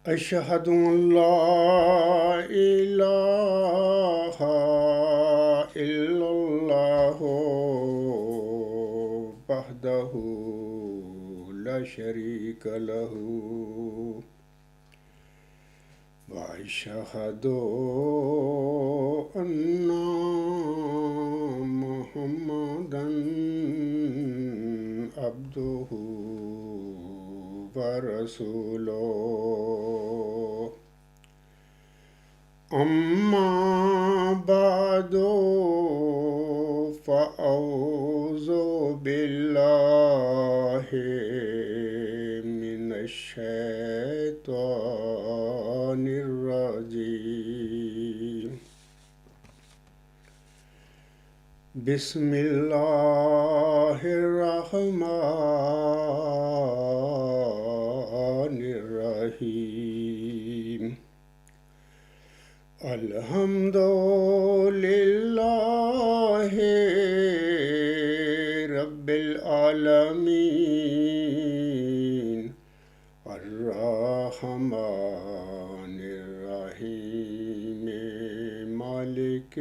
أشهد أن لا إله إلا الله وحده لا شريك له وأشهد أن محمدا عبده ورسوله أما بعد فأعوذ بالله من الشيطان الرجيم بسم الله الرحمن الرحيم الحمد لله رب العالمين الرحمن الرحيم مالك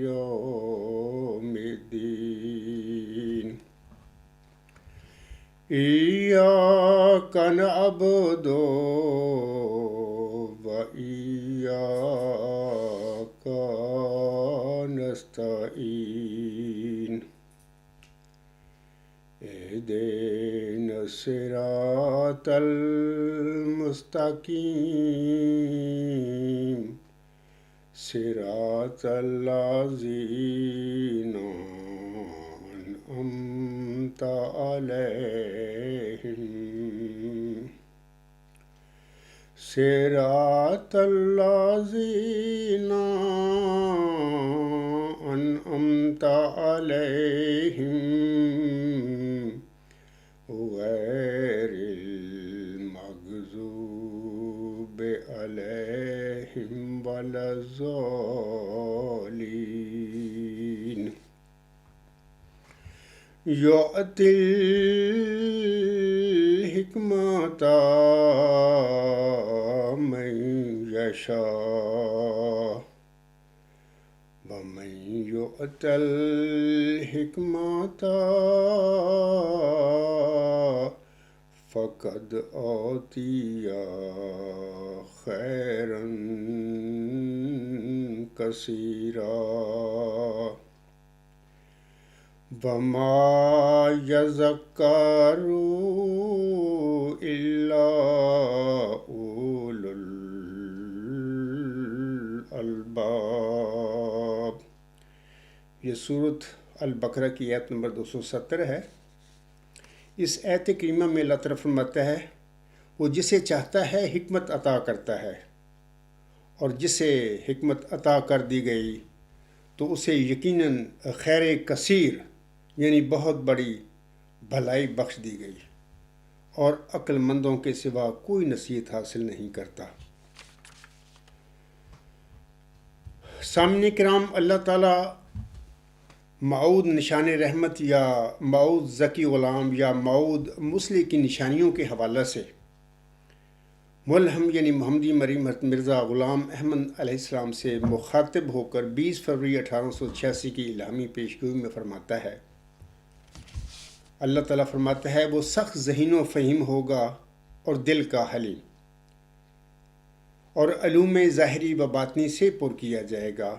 يوم الدين إياك نعبد وإياك نستعين اهدنا الصراط المستقيم صراط الذين أنعمت عليهم صراط الذين أنعمت عليهم غير المغضوب عليهم ولا الضالين يؤتي الحكمة من يشاء ومن يؤت الحكمة فقد أوتي خيرا كثيرا وما يذكر إلا أولو الألباب۔ یہ سورت البقرہ کی آیت نمبر 270 ہے۔ اس آیت کریمہ میں اللہ تعالیٰ فرماتا ہے وہ جسے چاہتا ہے حکمت عطا کرتا ہے، اور جسے حکمت عطا کر دی گئی تو اسے یقیناً خیر کثیر یعنی بہت بڑی بھلائی بخش دی گئی، اور عقل مندوں کے سوا کوئی نصیحت حاصل نہیں کرتا۔ سامعین کرام، اللہ تعالیٰ معود نشان رحمت یا معود ذکی غلام یا معود مسلح کی نشانیوں کے حوالہ سے ملہم یعنی محمدی مریم حضرت مرزا غلام احمد علیہ السلام سے مخاطب ہو کر 20 فروری 1886 کی الہامی پیشگوئی میں فرماتا ہے، اللہ تعالیٰ فرماتا ہے وہ سخت ذہین و فہیم ہوگا اور دل کا حلیم، اور علوم ظاہری و باطنی سے پر کیا جائے گا،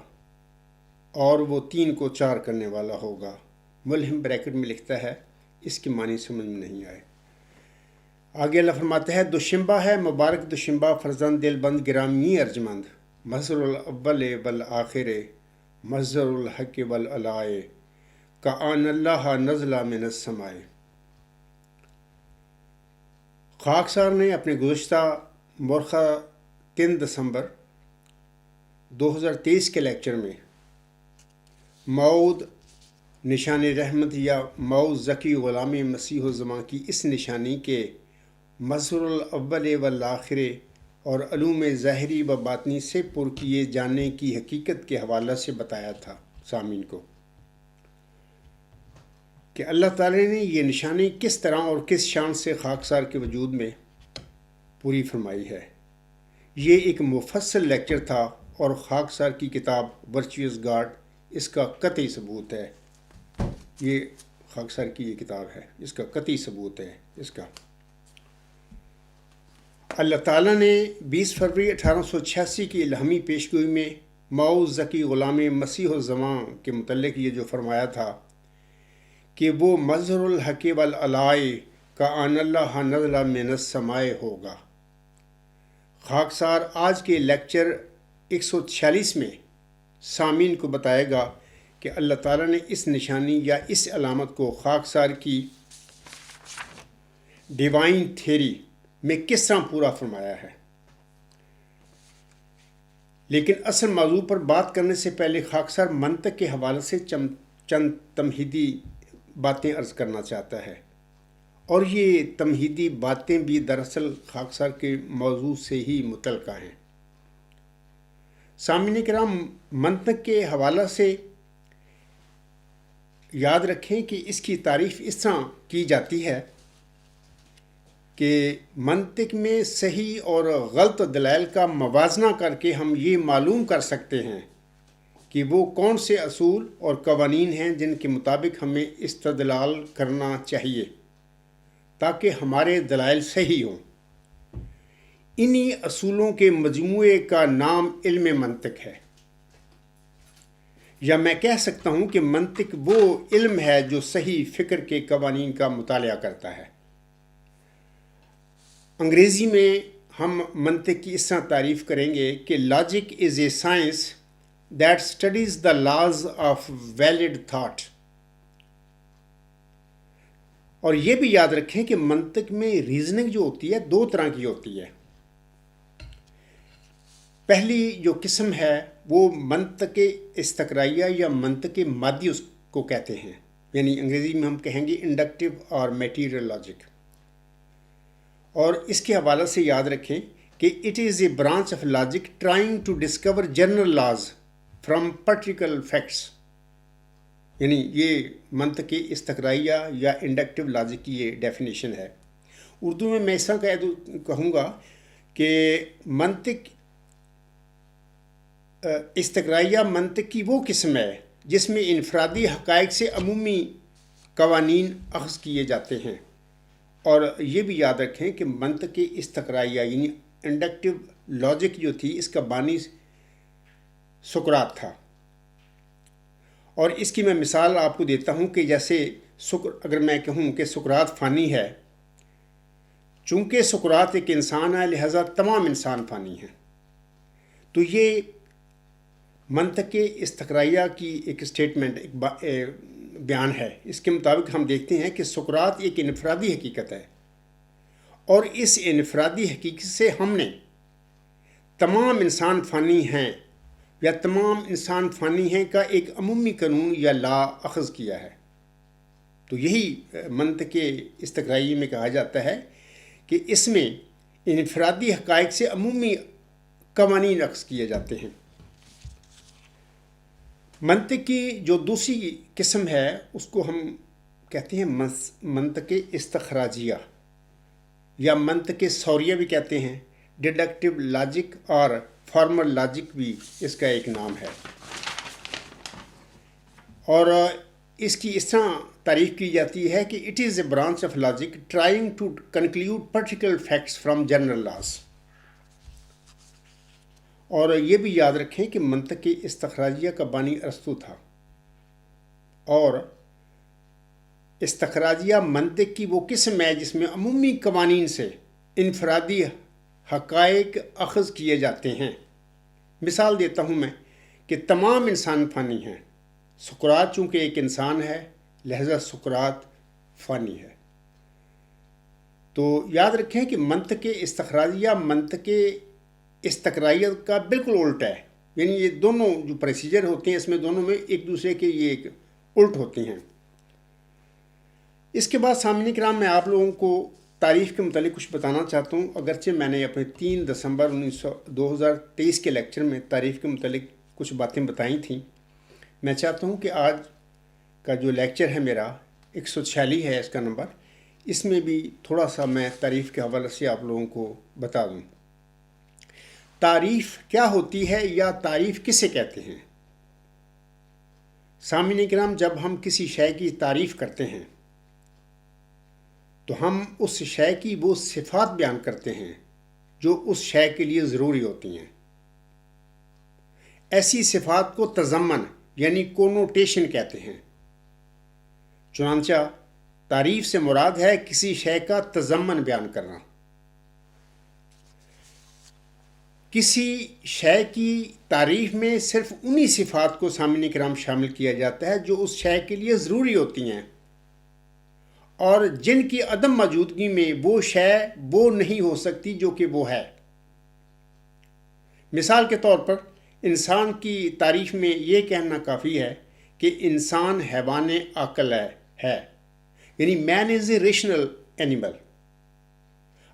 اور وہ 3 کو 4 کرنے والا ہوگا۔ ملہم بریکٹ میں لکھتا ہے، اس کی معنی سمجھ میں نہیں آئے۔ آگے اللہ فرماتا ہے دوشنبہ ہے مبارک دوشنبہ فرزند دل بند گرامی ارجمند، مظہر الاول والآخر مظہر الحق والعلائے کآن اللہ نزلہ من السماء۔ خاکسار نے اپنے گزشتہ مورخہ 3 دسمبر 2023 کے لیکچر میں معود نشان رحمت یا معود ذکی غلام مسیح الزمان کی اس نشانی کے مظہر الاول والآخر اور علوم ظاہری و باطنی سے پر کیے جانے کی حقیقت کے حوالے سے بتایا تھا سامعین کو کہ اللہ تعالی نے یہ نشانی کس طرح اور کس شان سے خاکسار کے وجود میں پوری فرمائی ہے۔ یہ ایک مفصل لیکچر تھا اور خاکسار کی کتاب ورچوئس گارڈ اس کا قطعی ثبوت ہے. یہ خاکسار کی یہ کتاب ہے، اس کا قطعی ثبوت ہے اس کا. اللہ تعالیٰ نے 20 فروری 1886 کی الہامی پیشگوئی میں ماؤ ذکی غلام مسیح الزمان کے متعلق یہ جو فرمایا تھا کہ وہ مظہر الحق والعلاء کا آن اللہ نزل من السماء ہوگا. خاکسار آج کے لیکچر 146 میں سامعین کو بتائے گا کہ اللہ تعالیٰ نے اس نشانی یا اس علامت کو خاکسار کی ڈیوائن تھیری میں کس طرح پورا فرمایا ہے. لیکن اصل موضوع پر بات کرنے سے پہلے خاکسار منطق کے حوالے سے چند تمہیدی باتیں عرض کرنا چاہتا ہے، اور یہ تمہیدی باتیں بھی دراصل خاکسار کے موضوع سے ہی متعلقہ ہیں. سامعین کرام، منطق کے حوالے سے یاد رکھیں کہ اس کی تعریف اس طرح کی جاتی ہے کہ منطق میں صحیح اور غلط دلائل کا موازنہ کر کے ہم یہ معلوم کر سکتے ہیں کہ وہ کون سے اصول اور قوانین ہیں جن کے مطابق ہمیں استدلال کرنا چاہیے تاکہ ہمارے دلائل صحیح ہوں. انہی اصولوں کے مجموعے کا نام علم منطق ہے، یا میں کہہ سکتا ہوں کہ منطق وہ علم ہے جو صحیح فکر کے قوانین کا مطالعہ کرتا ہے. انگریزی میں ہم منطق کی اس طرح تعریف کریں گے کہ logic is a science that studies the laws of valid thought. اور یہ بھی یاد رکھیں کہ منطق میں ریزننگ جو ہوتی ہے 2 طرح کی ہوتی ہے. پہلی جو قسم ہے وہ منطق استقرائیہ یا منطق مادی اس کو کہتے ہیں، یعنی انگریزی میں ہم کہیں گے انڈکٹیو اور میٹیریل لاجک. اور اس کے حوالے سے یاد رکھیں کہ it is a branch of logic trying to discover general laws from particular facts. یعنی یہ منطق استقرائیہ یا انڈکٹیو لاجک کی یہ ڈیفینیشن ہے. اردو میں اس طرح کہوں گا کہ منطق استقرائیہ منطق کی وہ قسم ہے جس میں انفرادی حقائق سے عمومی قوانین اخذ کیے جاتے ہیں. اور یہ بھی یاد رکھیں کہ منطق استقرائیہ یعنی انڈکٹیو لاجک جو تھی اس کا بانی سقراط تھا. اور اس کی میں مثال آپ کو دیتا ہوں کہ جیسے اگر میں کہوں کہ سقراط فانی ہے، چونکہ سقراط ایک انسان ہے لہذا تمام انسان فانی ہیں. تو یہ منطق استقرائیہ کی ایک اسٹیٹمنٹ، ایک بیان ہے. اس کے مطابق ہم دیکھتے ہیں کہ سقراط ایک انفرادی حقیقت ہے، اور اس انفرادی حقیقت سے ہم نے تمام انسان فانی ہیں یا تمام انسان فانی ہیں کا ایک عمومی قانون یا لا اخذ کیا ہے. تو یہی منطق استقرائیہ میں کہا جاتا ہے کہ اس میں انفرادی حقائق سے عمومی قوانین اخذ کیے جاتے ہیں. منطق کی جو دوسری قسم ہے اس کو ہم کہتے ہیں منطق استخراجیہ یا منطق سوریہ بھی کہتے ہیں. ڈیڈکٹیو لاجک اور فارمل لاجک بھی اس کا ایک نام ہے. اور اس کی اس طرح تعریف کی جاتی ہے کہ it is a branch of logic trying to conclude particular facts from general laws. اور یہ بھی یاد رکھیں کہ منطق استخراجیہ کا بانی ارسطو تھا، اور استخراجیہ منطق کی وہ قسم ہے جس میں عمومی قوانین سے انفرادی حقائق اخذ کیے جاتے ہیں. مثال دیتا ہوں میں کہ تمام انسان فانی ہیں. سقراط چونکہ ایک انسان ہے لہذا سقراط فانی ہے. تو یاد رکھیں کہ منطق استخراجیہ منطق استقرائیہ کا بالکل الٹ ہے. یعنی یہ دونوں جو پروسیجر ہوتے ہیں اس میں دونوں میں ایک دوسرے کے یہ ایک الٹ ہوتے ہیں. اس کے بعد سامعین کرام میں آپ لوگوں کو تاریخ کے متعلق کچھ بتانا چاہتا ہوں. اگرچہ میں نے اپنے 3 دسمبر 2023 کے لیکچر میں تاریخ کے متعلق کچھ باتیں بتائی تھیں. میں چاہتا ہوں کہ آج کا جو لیکچر ہے میرا 146 ہے اس کا نمبر، اس میں بھی تھوڑا سا میں تاریخ کے حوالے سے آپ لوگوں کو بتا دوں. تعریف کیا ہوتی ہے یا تعریف کسے کہتے ہیں؟ سامعین کرام، جب ہم کسی شے کی تعریف کرتے ہیں تو ہم اس شے کی وہ صفات بیان کرتے ہیں جو اس شے کے لیے ضروری ہوتی ہیں۔ ایسی صفات کو تضمن یعنی کونوٹیشن کہتے ہیں۔ چنانچہ تعریف سے مراد ہے کسی شے کا تضمن بیان کرنا۔ کسی شے کی تعریف میں صرف انہی صفات کو سامعین کرام شامل کیا جاتا ہے جو اس شے کے لیے ضروری ہوتی ہیں اور جن کی عدم موجودگی میں وہ شے وہ نہیں ہو سکتی جو کہ وہ ہے۔ مثال کے طور پر انسان کی تعریف میں یہ کہنا کافی ہے کہ انسان حیوان عاقل ہے، یعنی مین از اے ریشنل اینیمل۔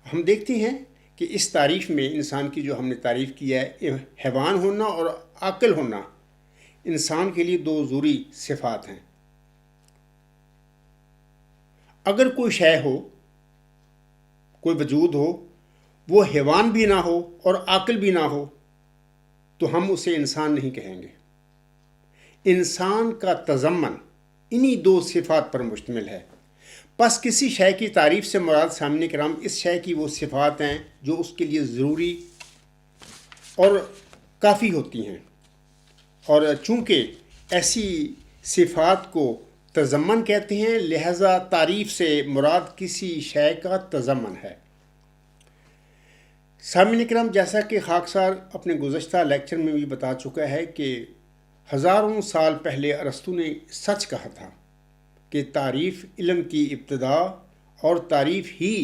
ہم دیکھتے ہیں کہ اس تعریف میں انسان کی جو ہم نے تعریف کی ہے، حیوان ہونا اور عاقل ہونا انسان کے لیے دو ضروری صفات ہیں۔ اگر کوئی شے ہو، کوئی وجود ہو، وہ حیوان بھی نہ ہو اور عاقل بھی نہ ہو تو ہم اسے انسان نہیں کہیں گے۔ انسان کا تضمن انہی دو صفات پر مشتمل ہے۔ پس کسی شے کی تعریف سے مراد سامعین کرام اس شے کی وہ صفات ہیں جو اس کے لیے ضروری اور کافی ہوتی ہیں، اور چونکہ ایسی صفات کو تضمن کہتے ہیں لہذا تعریف سے مراد کسی شے کا تضمن ہے۔ سامعین کرام، جیسا کہ خاکسار اپنے گزشتہ لیکچر میں بھی بتا چکا ہے کہ ہزاروں سال پہلے ارسطو نے سچ کہا تھا کہ تعریف علم کی ابتدا اور تعریف ہی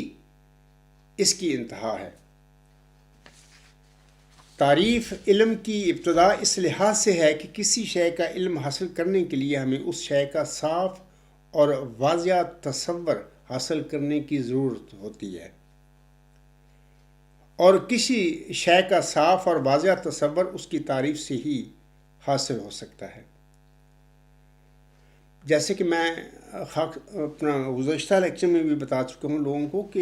اس کی انتہا ہے۔ تعریف علم کی ابتدا اس لحاظ سے ہے کہ کسی شے کا علم حاصل کرنے کے لیے ہمیں اس شے کا صاف اور واضح تصور حاصل کرنے کی ضرورت ہوتی ہے، اور کسی شے کا صاف اور واضح تصور اس کی تعریف سے ہی حاصل ہو سکتا ہے۔ جیسے کہ میں اپنا گزشتہ لیکچر میں بھی بتا چکا ہوں لوگوں کو کہ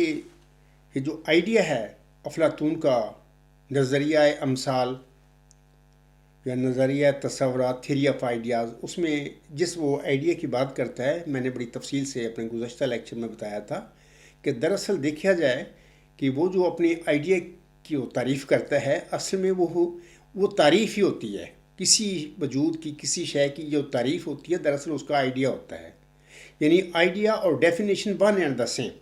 یہ جو آئیڈیا ہے افلاطون کا نظریہ امثال یا نظریہ تصورات، تھیوری آف آئیڈیاز، اس میں جس وہ آئیڈیا کی بات کرتا ہے، میں نے بڑی تفصیل سے اپنے گزشتہ لیکچر میں بتایا تھا کہ دراصل دیکھا جائے کہ وہ جو اپنی آئیڈیا کی وہ تعریف کرتا ہے اصل میں وہ تعریف ہی ہوتی ہے۔ کسی وجود کی، کسی شے کی جو تعریف ہوتی ہے دراصل اس کا آئیڈیا ہوتا ہے، یعنی آئیڈیا اور definition one and the same.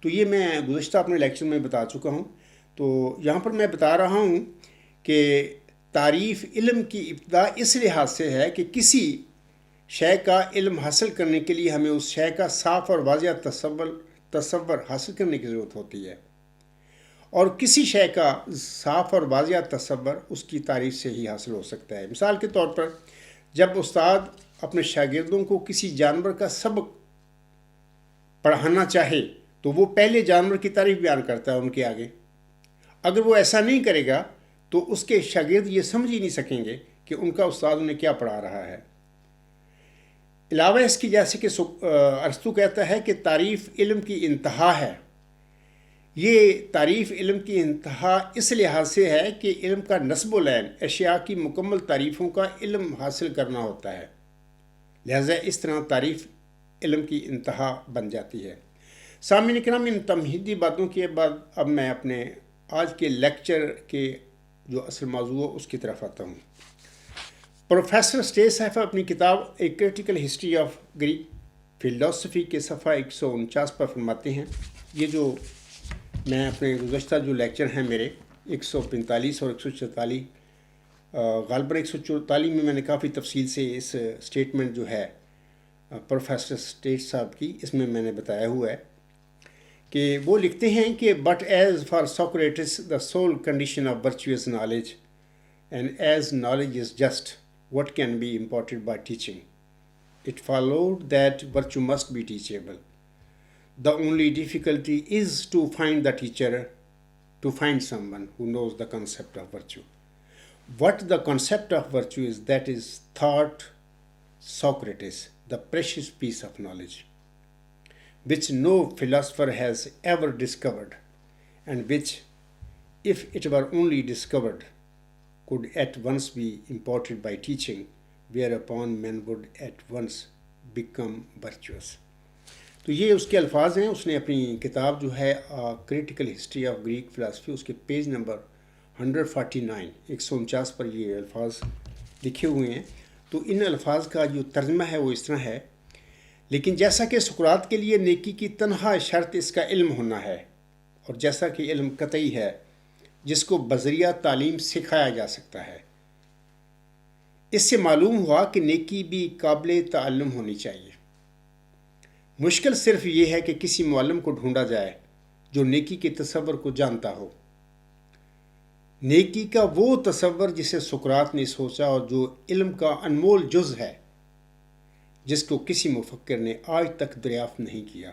تو یہ میں گزشتہ اپنے لیکچر میں بتا چکا ہوں۔ تو یہاں پر میں بتا رہا ہوں کہ تعریف علم کی ابتدا اس لحاظ سے ہے کہ کسی شے کا علم حاصل کرنے کے لیے ہمیں اس شے کا صاف اور واضح تصور حاصل کرنے کی ضرورت ہوتی ہے، اور کسی شے کا صاف اور واضح تصور اس کی تعریف سے ہی حاصل ہو سکتا ہے۔ مثال کے طور پر جب استاد اپنے شاگردوں کو کسی جانور کا سبق پڑھانا چاہے تو وہ پہلے جانور کی تعریف بیان کرتا ہے ان کے آگے۔ اگر وہ ایسا نہیں کرے گا تو اس کے شاگرد یہ سمجھ ہی نہیں سکیں گے کہ ان کا استاد انہیں کیا پڑھا رہا ہے۔ علاوہ اس کی جیسے کہ ارسطو کہتا ہے کہ تعریف علم کی انتہا ہے۔ یہ تعریف علم کی انتہا اس لحاظ سے ہے کہ علم کا نصب العین اشیاء کی مکمل تعریفوں کا علم حاصل کرنا ہوتا ہے، لہذا اس طرح تعریف علم کی انتہا بن جاتی ہے۔ سامعین کرام، ان تمہیدی باتوں کے بعد اب میں اپنے آج کے لیکچر کے جو اصل موضوع ہے اس کی طرف آتا ہوں۔ پروفیسر اسٹے صاحب اپنی کتاب a critical history of Greek فلسفی کے صفحہ 149 پر فرماتے ہیں، یہ جو میں اپنے گزشتہ جو لیکچر ہیں میرے 145 اور 144 غالباً 144 میں نے کافی تفصیل سے اس سٹیٹمنٹ جو ہے پروفیسر اسٹے صاحب کی، اس میں نے بتایا ہوا ہے کہ وہ لکھتے ہیں کہ but as far Socrates the civil condition of virtuous knowledge and as knowledge is just what can be imparted by teaching, it followed that virtue must be teachable. The only difficulty is to find the teacher, to find someone who knows the concept of virtue. What the concept of virtue is, that is thought Socrates, the precious piece of knowledge, which no philosopher has ever discovered and which if it were only discovered, could at once be imparted by teaching, whereupon men would at once become virtuous. تو یہ اس کے الفاظ ہیں. اس نے اپنی کتاب جو ہے critical history of Greek philosophy, اس کے پیج نمبر 149 149 پر یہ الفاظ لکھے ہوئے ہیں. تو ان الفاظ کا جو ترجمہ ہے وہ اس طرح ہے: لیکن جیسا کہ سقراط کے لیے نیکی کی تنہا شرط اس کا علم ہونا ہے، اور جیسا کہ علم قطعی ہے جس کو بذریعہ تعلیم سکھایا جا سکتا ہے، اس سے معلوم ہوا کہ نیکی بھی قابل تعلم ہونی چاہیے. مشکل صرف یہ ہے کہ کسی معلم کو ڈھونڈا جائے جو نیکی کے تصور کو جانتا ہو. نیکی کا وہ تصور جسے سقراط نے سوچا اور جو علم کا انمول جز ہے، جس کو کسی مفکر نے آج تک دریافت نہیں کیا،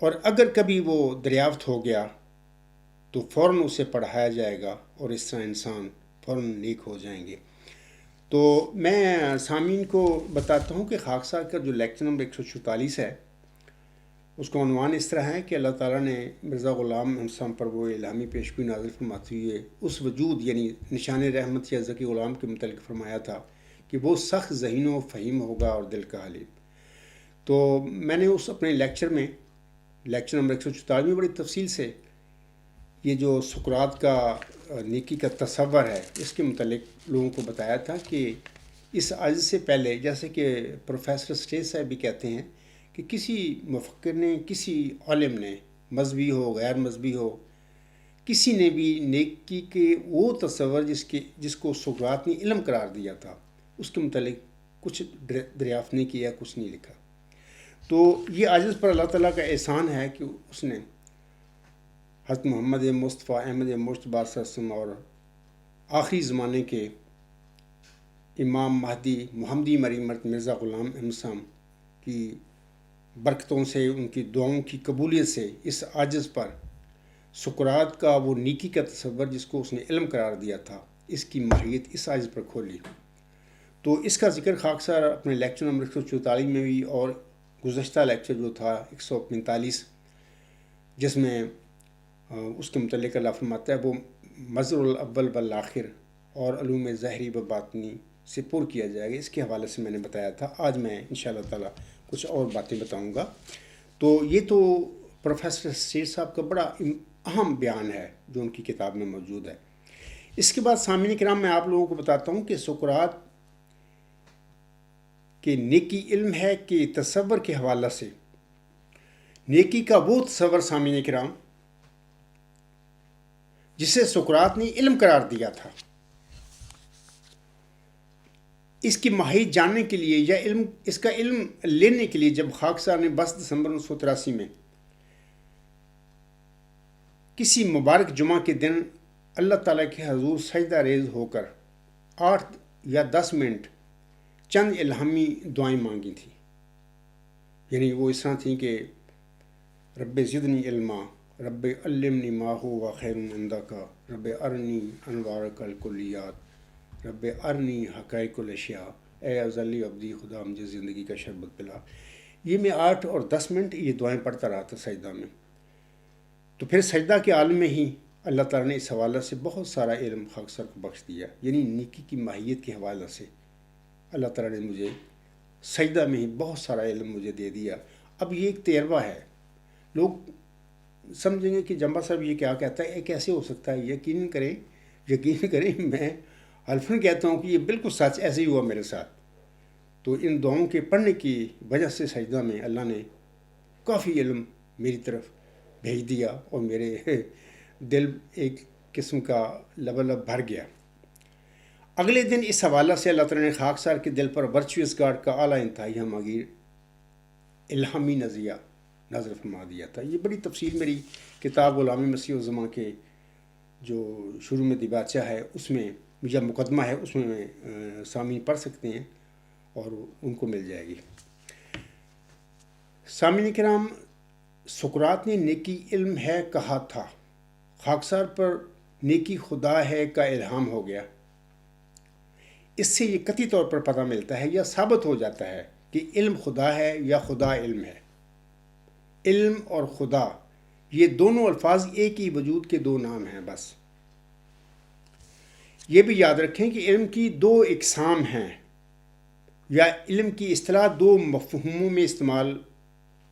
اور اگر کبھی وہ دریافت ہو گیا تو فوراً اسے پڑھایا جائے گا، اور اس طرح انسان فوراً نیک ہو جائیں گے. تو میں سامعین کو بتاتا ہوں کہ خاکسار کا جو لیکچر نمبر 144 ہے، اس کا عنوان اس طرح ہے کہ اللہ تعالیٰ نے مرزا غلام احمد پر وہ الہامی پیشگوئی نازل فرماتے ہوئے اس وجود یعنی نشان رحمت یا ذکی غلام کے متعلق فرمایا تھا کہ وہ سخت ذہین و فہیم ہوگا اور دل کا حلیم. تو میں نے اس اپنے لیکچر نمبر 144 میں بڑی تفصیل سے یہ جو سقراط کا نیکی کا تصور ہے اس کے متعلق لوگوں کو بتایا تھا کہ اس عجز سے پہلے، جیسے کہ پروفیسر اسٹیج صاحب بھی کہتے ہیں کہ کسی مفکر نے، کسی عالم نے، مذہبی ہو غیر مذہبی ہو، کسی نے بھی نیکی کے وہ تصور جس کو سقراط نے علم قرار دیا تھا اس کے متعلق کچھ دریافت نہیں کیا، کچھ نہیں لکھا. تو یہ عاجز پر اللہ تعالیٰ کا احسان ہے کہ اس نے حضرت محمد مصطفیٰ احمد مجتبیٰ صلی اللہ علیہ وسلم اور آخری زمانے کے امام مہدی محمدی مریمت مرزا غلام احمد صاحب کی برکتوں سے، ان کی دعاؤں کی قبولیت سے اس عاجز پر سقراط کا وہ نیکی کا تصور جس کو اس نے علم قرار دیا تھا، اس کی ماہیت اس عاجز پر کھولی. تو اس کا ذکر خاکسار اپنے لیکچر نمبر 144 میں بھی، اور گزشتہ لیکچر جو تھا 145 جس میں اس کے متعلق اللہ فرماتا ہے وہ مظہر الاول والآخر اور علوم ظاہری و باطنی سے پر کیا جائے گا، اس کے حوالے سے میں نے بتایا تھا. آج میں انشاءاللہ تعالیٰ کچھ اور باتیں بتاؤں گا. تو یہ تو پروفیسر شیر صاحب کا بڑا اہم بیان ہے جو ان کی کتاب میں موجود ہے. اس کے بعد سامعین کرام میں آپ لوگوں کو بتاتا ہوں کہ سقراط کہ نیکی علم ہے کہ تصور کے حوالے سے نیکی کا وہ تصور سامعین کرام جسے سقراط نے علم قرار دیا تھا، اس کی ماہیت جاننے کے لیے یا اس کا علم لینے کے لیے جب خاکسار نے 22 دسمبر 1983 میں کسی مبارک جمعہ کے دن اللہ تعالیٰ کے حضور سجدہ ریز ہو کر 8 یا 10 منٹ چند الہامی دعائیں مانگی تھیں، یعنی وہ اس طرح تھیں کہ رب زدنی علما، رب علمنی ما ہوا خیر عندک، رب ارنی انوارک الکلیات، رب ارنی حقائق الاشیاء، اے ازلی عبدی خدا مجھے زندگی کا شربت پلا. یہ میں 8 اور 10 منٹ یہ دعائیں پڑھتا رہا تھا سجدہ میں. تو پھر سجدہ کے عالم میں ہی اللہ تعالیٰ نے اس حوالے سے بہت سارا علم خاکسار کو بخش دیا، یعنی نیکی کی ماہیت کے حوالے سے اللہ تعالیٰ نے مجھے سجدہ میں ہی بہت سارا علم مجھے دے دیا. اب یہ ایک تجربہ ہے. لوگ سمجھیں گے کہ جمبا صاحب یہ کیا کہتا ہے، یہ کیسے ہو سکتا ہے؟ یقین کریں میں الفاً کہتا ہوں کہ یہ بالکل سچ ایسے ہی ہوا میرے ساتھ. تو ان دعاؤں کے پڑھنے کی وجہ سے سجدہ میں اللہ نے کافی علم میری طرف بھیج دیا اور میرے دل ایک قسم کا لبلب بھر گیا. اگلے دن اس حوالہ سے اللہ تعالیٰ نے خاکسار کے دل پر ورچوئس گاڈ کا اعلیٰ انتہائی ہمگیر الہامی نظریہ نازل فرما دیا تھا. یہ بڑی تفصیل میری کتاب غلام مسیح الزماں کے جو شروع میں دیباچہ ہے اس میں یا مقدمہ ہے اس میں سامعین پڑھ سکتے ہیں اور ان کو مل جائے گی. سامعین کرام، سقراط نے نیکی علم ہے کہا تھا، خاکسار پر نیکی خدا ہے کا الہام ہو گیا. اس سے یہ قطعی طور پر پتہ ملتا ہے یا ثابت ہو جاتا ہے کہ علم خدا ہے یا خدا علم ہے. علم اور خدا یہ دونوں الفاظ ایک ہی وجود کے دو نام ہیں بس۔ یہ بھی یاد رکھیں کہ علم کی دو اقسام ہیں، یا علم کی اصطلاح دو مفہوموں میں استعمال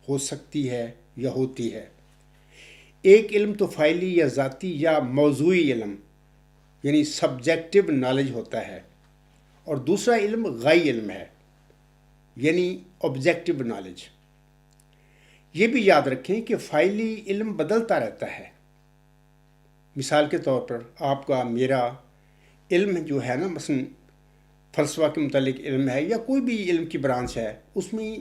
ہو سکتی ہے یا ہوتی ہے۔ ایک علم تو فعلی یا ذاتی یا موضوعی علم یعنی سبجیکٹو نالج ہوتا ہے، اور دوسرا علم غائی علم ہے یعنی آبجیکٹو نالج۔ یہ بھی یاد رکھیں کہ فعلی علم بدلتا رہتا ہے۔ مثال کے طور پر آپ کا میرا علم جو ہے نا، مثلا فلسفہ کے متعلق علم ہے یا کوئی بھی علم کی برانچ ہے، اس میں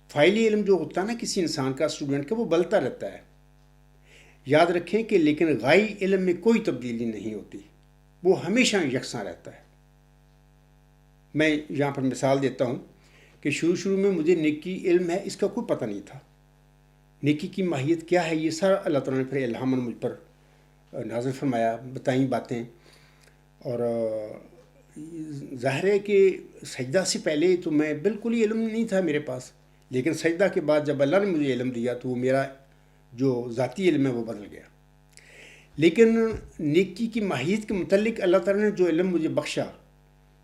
فعلی علم جو ہوتا ہے نا کسی انسان کا، اسٹوڈنٹ کا، وہ بدلتا رہتا ہے۔ یاد رکھیں کہ لیکن غائی علم میں کوئی تبدیلی نہیں ہوتی، وہ ہمیشہ یکساں رہتا ہے۔ میں یہاں پر مثال دیتا ہوں کہ شروع میں مجھے نیکی علم ہے اس کا کوئی پتہ نہیں تھا۔ نیکی کی ماہیت کیا ہے یہ سارا اللہ تعالیٰ نے پھر الہاماً مجھ پر نازل فرمایا، بتائیں باتیں۔ اور ظاہر ہے کہ سجدہ سے پہلے تو میں بالکل ہی علم نہیں تھا میرے پاس، لیکن سجدہ کے بعد جب اللہ نے مجھے علم دیا تو وہ میرا جو ذاتی علم ہے وہ بدل گیا۔ لیکن نیکی کی ماہیت کے متعلق اللہ تعالیٰ نے جو علم مجھے بخشا،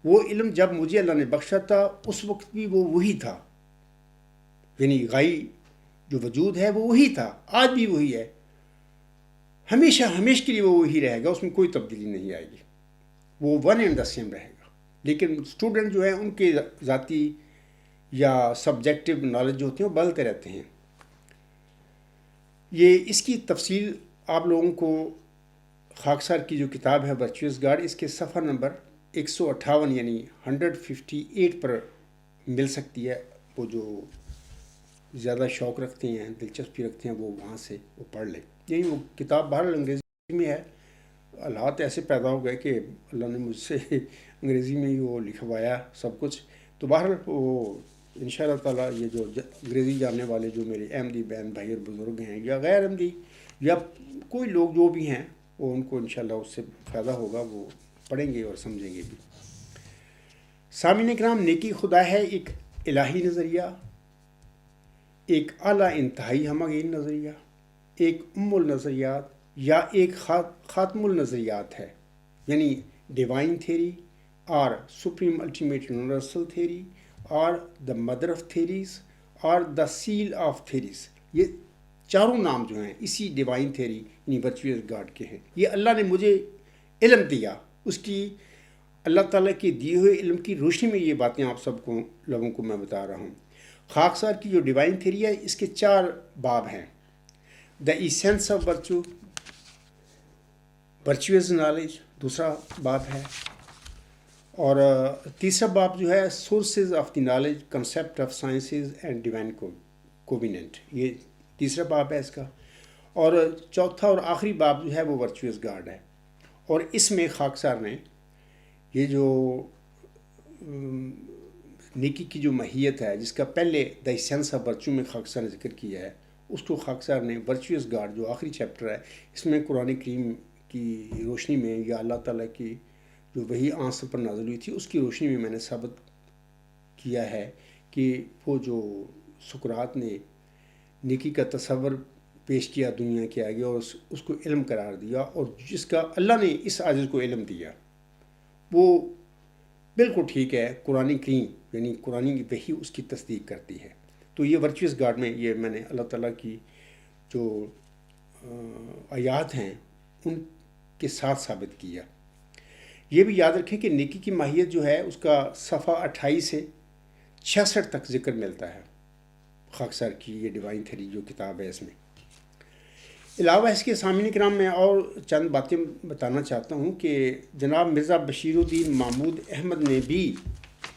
وہ علم جب مجھے اللہ نے بخشا تھا اس وقت بھی وہ وہی تھا، یعنی غائی جو وجود ہے وہ وہی تھا، آج بھی وہی ہے، ہمیشہ کے لیے وہ وہی رہے گا، اس میں کوئی تبدیلی نہیں آئے گی، وہ ون اینڈ دا سیم رہے گا۔ لیکن اسٹوڈنٹ جو ہیں ان کے ذاتی یا سبجیکٹو نالج جو ہوتے ہیں وہ بدلتے رہتے ہیں۔ یہ اس کی تفصیل آپ لوگوں کو خاکسار کی جو کتاب ہے ورچوئس گاڈ، اس کے صفحہ نمبر 158 یعنی 158 پر مل سکتی ہے۔ وہ جو زیادہ شوق رکھتے ہیں، دلچسپی رکھتے ہیں، وہ وہاں سے وہ پڑھ لیں۔ یہی وہ کتاب بہرحال انگریزی میں ہے، حالات ایسے پیدا ہو گئے کہ اللہ نے مجھ سے انگریزی میں ہی وہ لکھوایا سب کچھ، تو بہرحال وہ انشاءاللہ تعالیٰ یہ جو انگریزی جاننے والے جو میرے احمدی بہن بھائی اور بزرگ ہیں یا غیر احمدی یا کوئی لوگ جو بھی ہیں، وہ ان کو انشاءاللہ اس سے فائدہ ہوگا، وہ پڑھیں گے اور سمجھیں گے بھی۔ سامعین کرام، نیکی خدا ہے ایک الہی نظریہ، ایک اعلیٰ انتہائی ہمگیر نظریہ، ایک النظریات یا ایک خاتم النظریات ہے، یعنی ڈیوائن تھیری اور سپریم الٹیمیٹ یونیورسل تھیری اور دا مدر آف تھیریز اور دا سیل آف تھیریز۔ یہ چاروں نام جو ہیں اسی ڈیوائن تھیری یعنی ورچوئس گاڈ کے ہیں۔ یہ اللہ نے مجھے علم دیا، اس کی اللہ تعالیٰ کے دیے ہوئے علم کی روشنی میں یہ باتیں آپ سب کو لوگوں کو میں بتا رہا ہوں۔ خاکسار کی جو ڈیوائن تھیری ہے اس کے 4 باب ہیں۔ The essence of virtue, virtuous knowledge دوسرا باب ہے، اور تیسرا باب جو ہے sources of the knowledge, concept of sciences and divine covenant, یہ تیسرا باب ہے اس کا، اور چوتھا اور آخری باب جو ہے وہ ورچوئس گاڈ ہے۔ اور اس میں خاکسار نے یہ جو نیکی کی جو ماہیت ہے جس کا پہلے دا ایسنس آف ورچو میں خاکسار نے ذکر کیا ہے، اس کو خاکسار نے ورچوئس گاڈ جو آخری چیپٹر ہے اس میں قرآن کریم کی روشنی میں یا اللہ تعالیٰ کی جو وہی آنسر پر نازل ہوئی تھی اس کی روشنی میں نے ثابت کیا ہے کہ وہ جو سقراط نے نیکی کا تصور پیش کیا دنیا کے آگے اور اس کو علم قرار دیا، اور جس کا اللہ نے اس عاجز کو علم دیا، وہ بالکل ٹھیک ہے، قرآن کریم یعنی قرآن کی وحی اس کی تصدیق کرتی ہے۔ تو یہ ورچوئس گاڈ میں یہ میں نے اللہ تعالیٰ کی جو آیات ہیں ان کے ساتھ ثابت کیا۔ یہ بھی یاد رکھیں کہ نیکی کی ماہیت جو ہے اس کا صفحہ 28 سے 66 تک ذکر ملتا ہے خاکسار کی یہ ڈیوائن تھیری جو کتاب ہے اس میں۔ علاوہ اس کے سامعین کرام میں اور چند باتیں بتانا چاہتا ہوں کہ جناب مرزا بشیر الدین محمود احمد نے بھی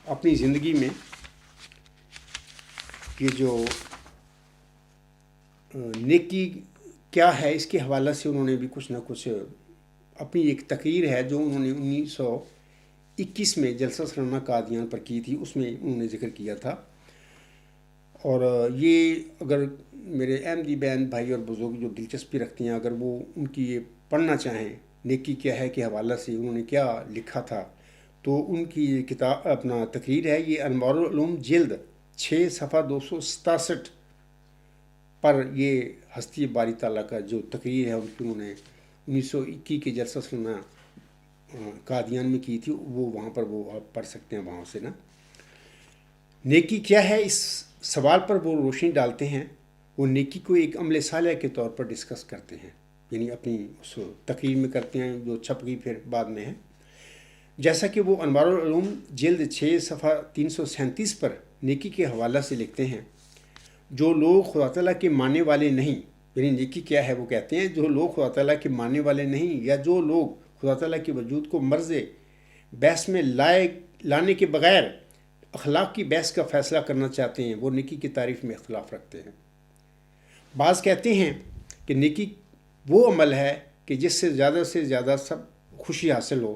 اپنی زندگی میں یہ جو نیکی کیا ہے اس کے حوالے سے انہوں نے بھی کچھ نہ کچھ اپنی ایک تقریر ہے جو انہوں نے 1921 میں جلسہ سالانہ قادیان پر کی تھی، اس میں انہوں نے ذکر کیا تھا۔ اور یہ اگر میرے احمدی بہن بھائی اور بزرگ جو دلچسپی رکھتے ہیں، اگر وہ ان کی یہ پڑھنا چاہیں نیکی کیا ہے کے حوالے سے انہوں نے کیا لکھا تھا، تو ان کی یہ کتاب اپنا تقریر ہے، یہ انوار العلوم جلد 6 صفحہ 267 پر یہ ہستی باری تعالیٰ کا جو تقریر ہے ان کی انہوں نے 1921 کے جلسہ سلما قادیان میں کی تھی، وہ وہاں پر وہ آپ پڑھ سکتے ہیں وہاں سے نا۔ نیکی کیا ہے، اس سوال پر وہ روشنی ڈالتے ہیں۔ وہ نیکی کو ایک عمل صالح کے طور پر ڈسکس کرتے ہیں، یعنی اپنی اس تقریر میں کرتے ہیں جو چھپ گئی پھر بعد میں ہے۔ جیسا کہ وہ انوار العلوم جلد 6 صفحہ 337 پر نیکی کے حوالہ سے لکھتے ہیں، جو لوگ خدا تعالیٰ کے ماننے والے نہیں، یعنی نیکی کیا ہے وہ کہتے ہیں جو لوگ خدا تعالیٰ کے ماننے والے نہیں، یا جو لوگ خدا تعالیٰ کے وجود کو مرز بحث میں لانے کے بغیر اخلاق کی بحث کا فیصلہ کرنا چاہتے ہیں، وہ نیکی کی تعریف میں اختلاف رکھتے ہیں۔ بعض کہتے ہیں کہ نیکی وہ عمل ہے کہ جس سے زیادہ سب خوشی حاصل ہو،